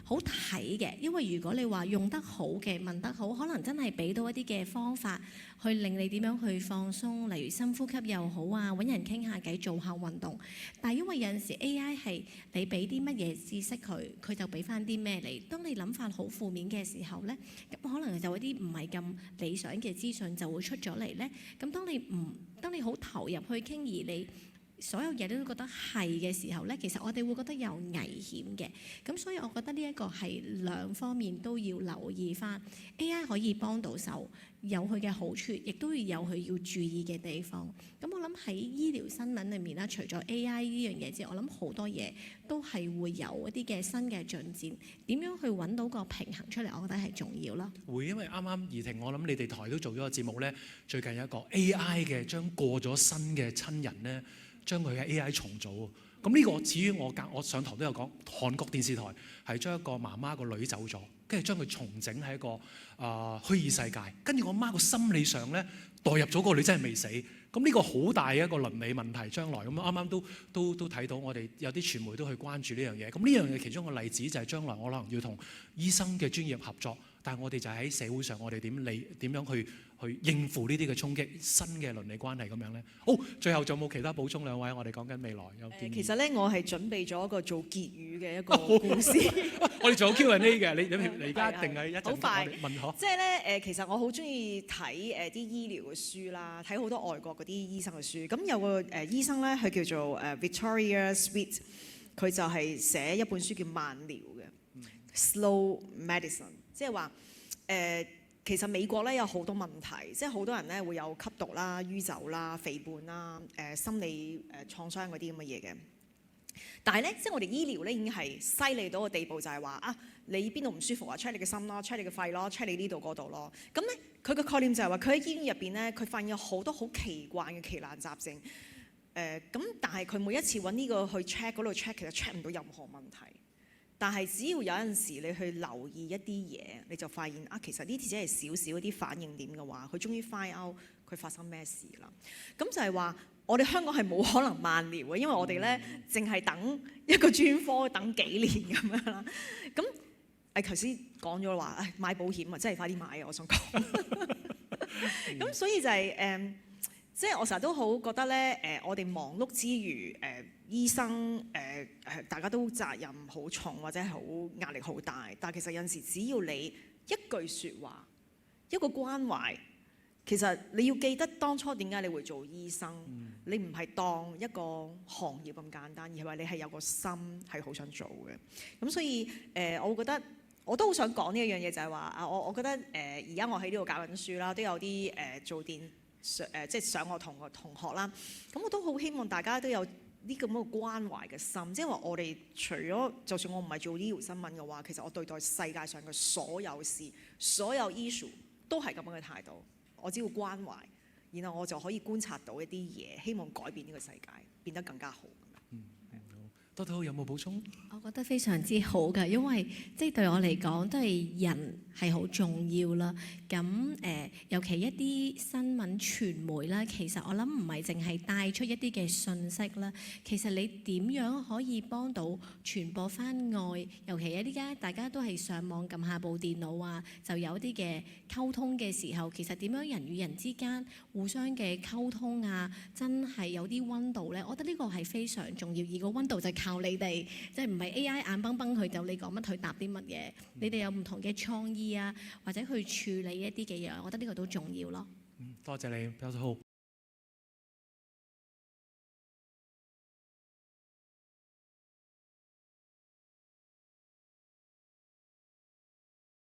好睇嘅，因為如果你話用得好嘅、問得好，可能真係俾到一啲嘅方法去令你點樣去放鬆，例如深呼吸又好啊，揾人傾下偈，做下運動。但係因為有陣時 AI 係你俾啲乜嘢知識佢，佢就俾翻啲咩你。當你諗法好負面嘅時候咧，咁可能就有啲唔係咁理想嘅資訊就會出咗嚟咧。咁當你好投入去傾，而你所有嘢都覺得係嘅時候咧，其實我哋會覺得有危險嘅。咁所以我覺得呢一個係兩方面都要留意翻。AI 可以幫到手，有佢嘅好處，亦都要有佢要注意嘅地方。咁我諗喺醫療新聞裏面啦，除咗 AI 呢樣嘢之外，我諗好多嘢都係會有一啲嘅新嘅進展。點樣去揾到個平衡出嚟，我覺得係重要咯。會，因為啱啱怡婷，我諗你哋台都做咗個節目咧，最近有一個 AI 嘅將過咗身嘅親人咧，將佢嘅 AI 重組。咁呢個至於我上堂都有講，韓國電視台係將一個媽媽個女走咗，跟住將佢重整喺一個虛擬世界，跟住我媽個心理上咧代入咗個女真係未死。咁呢個好大嘅一個倫理問題，將來咁啱啱都睇到，我哋有啲傳媒都去關注呢樣嘢。咁呢樣嘢其中一個例子就係將來我可能要同醫生嘅專業合作，但係我哋就喺社會上，我哋點樣去應付呢啲嘅衝擊、新嘅倫理關係咁樣咧？好，最後仲有冇其他補充？兩位，我哋講緊未來有建議。其實咧，我係準備咗一個做結語嘅一個故事。我哋仲有 Q&A 嘅，你而家定係一陣好快問可？即係咧其實我好中意睇啲醫療嘅書啦，睇好多外國嗰啲醫生嘅書。咁有個醫生咧，佢叫做Victoria Sweet， 佢就係寫一本書叫慢療嘅 Slow Medicine， 即係話其實美國咧有好多問題，即係好多人咧會有吸毒啦、酗酒啦、肥胖啦、心理創傷嗰啲咁嘅嘢嘅。但係咧，即係我哋醫療咧已經係犀利到個地步，就係話啊，你邊度唔舒服啊 check 你嘅心咯 check 你嘅肺咯 check 你呢度嗰度咯。咁咧佢嘅概念就係話，佢喺醫院入邊咧，佢發現有好多好奇怪嘅奇難雜症。咁但係佢每一次揾呢個去 check 嗰度 check， 其實 check 唔到任何問題。但係只要有陣時你去留意一啲嘢，你就發現啊，其實呢啲只係少少一啲反應點嘅話，佢終於 find out 佢發生咩事啦。咁就係話，我哋香港係冇可能慢療嘅，因為我哋咧淨係等一個專科等幾年咁樣啦。咁頭先講咗話，買保險啊，真係快啲買啊！我想講。咁所以就係即係我成日都好覺得咧，我哋忙碌之餘，醫生大家都責任好重或者係好壓力好大，但係其實有陣時只要你一句説話、一個關懷，其實你要記得當初點解你會做醫生，你唔係當一個行業咁簡單，而係話你係有個心係好想做嘅。咁所以我覺得我都好想講呢一樣嘢，就係話我覺得而家我喺呢度教緊書啦，都有啲做即係上我同學啦。咁我都好希望大家都有啲咁嘅關懷嘅心，即係話我哋除咗就算我唔係做醫療新聞嘅話，其實我對待世界上嘅所有事、所有 issue 都係咁樣嘅態度。我只要關懷，然後我就可以觀察到一啲嘢，希望改變呢個世界，變得更加好。多多有冇補充？我覺得非常之好㗎，因為即係對我嚟講都係人係好重要啦。咁尤其一啲新聞傳媒啦，其實我諗唔係淨係帶出一啲嘅信息啦，其實你點樣可以幫到傳播翻愛？尤其一啲家大家都係上網撳下部電腦啊，就有啲嘅溝通嘅時候，其實點樣人與人之間互相嘅溝通啊，真係有啲溫度咧。我覺得呢個係非常重要，而個溫度就靠你哋，即係唔係 AI 眼崩崩佢就你講乜佢答啲乜嘢？你哋有唔同嘅創意啊，或者去處理一啲嘅嘢，我覺得呢個都重要咯。多謝你，比較好。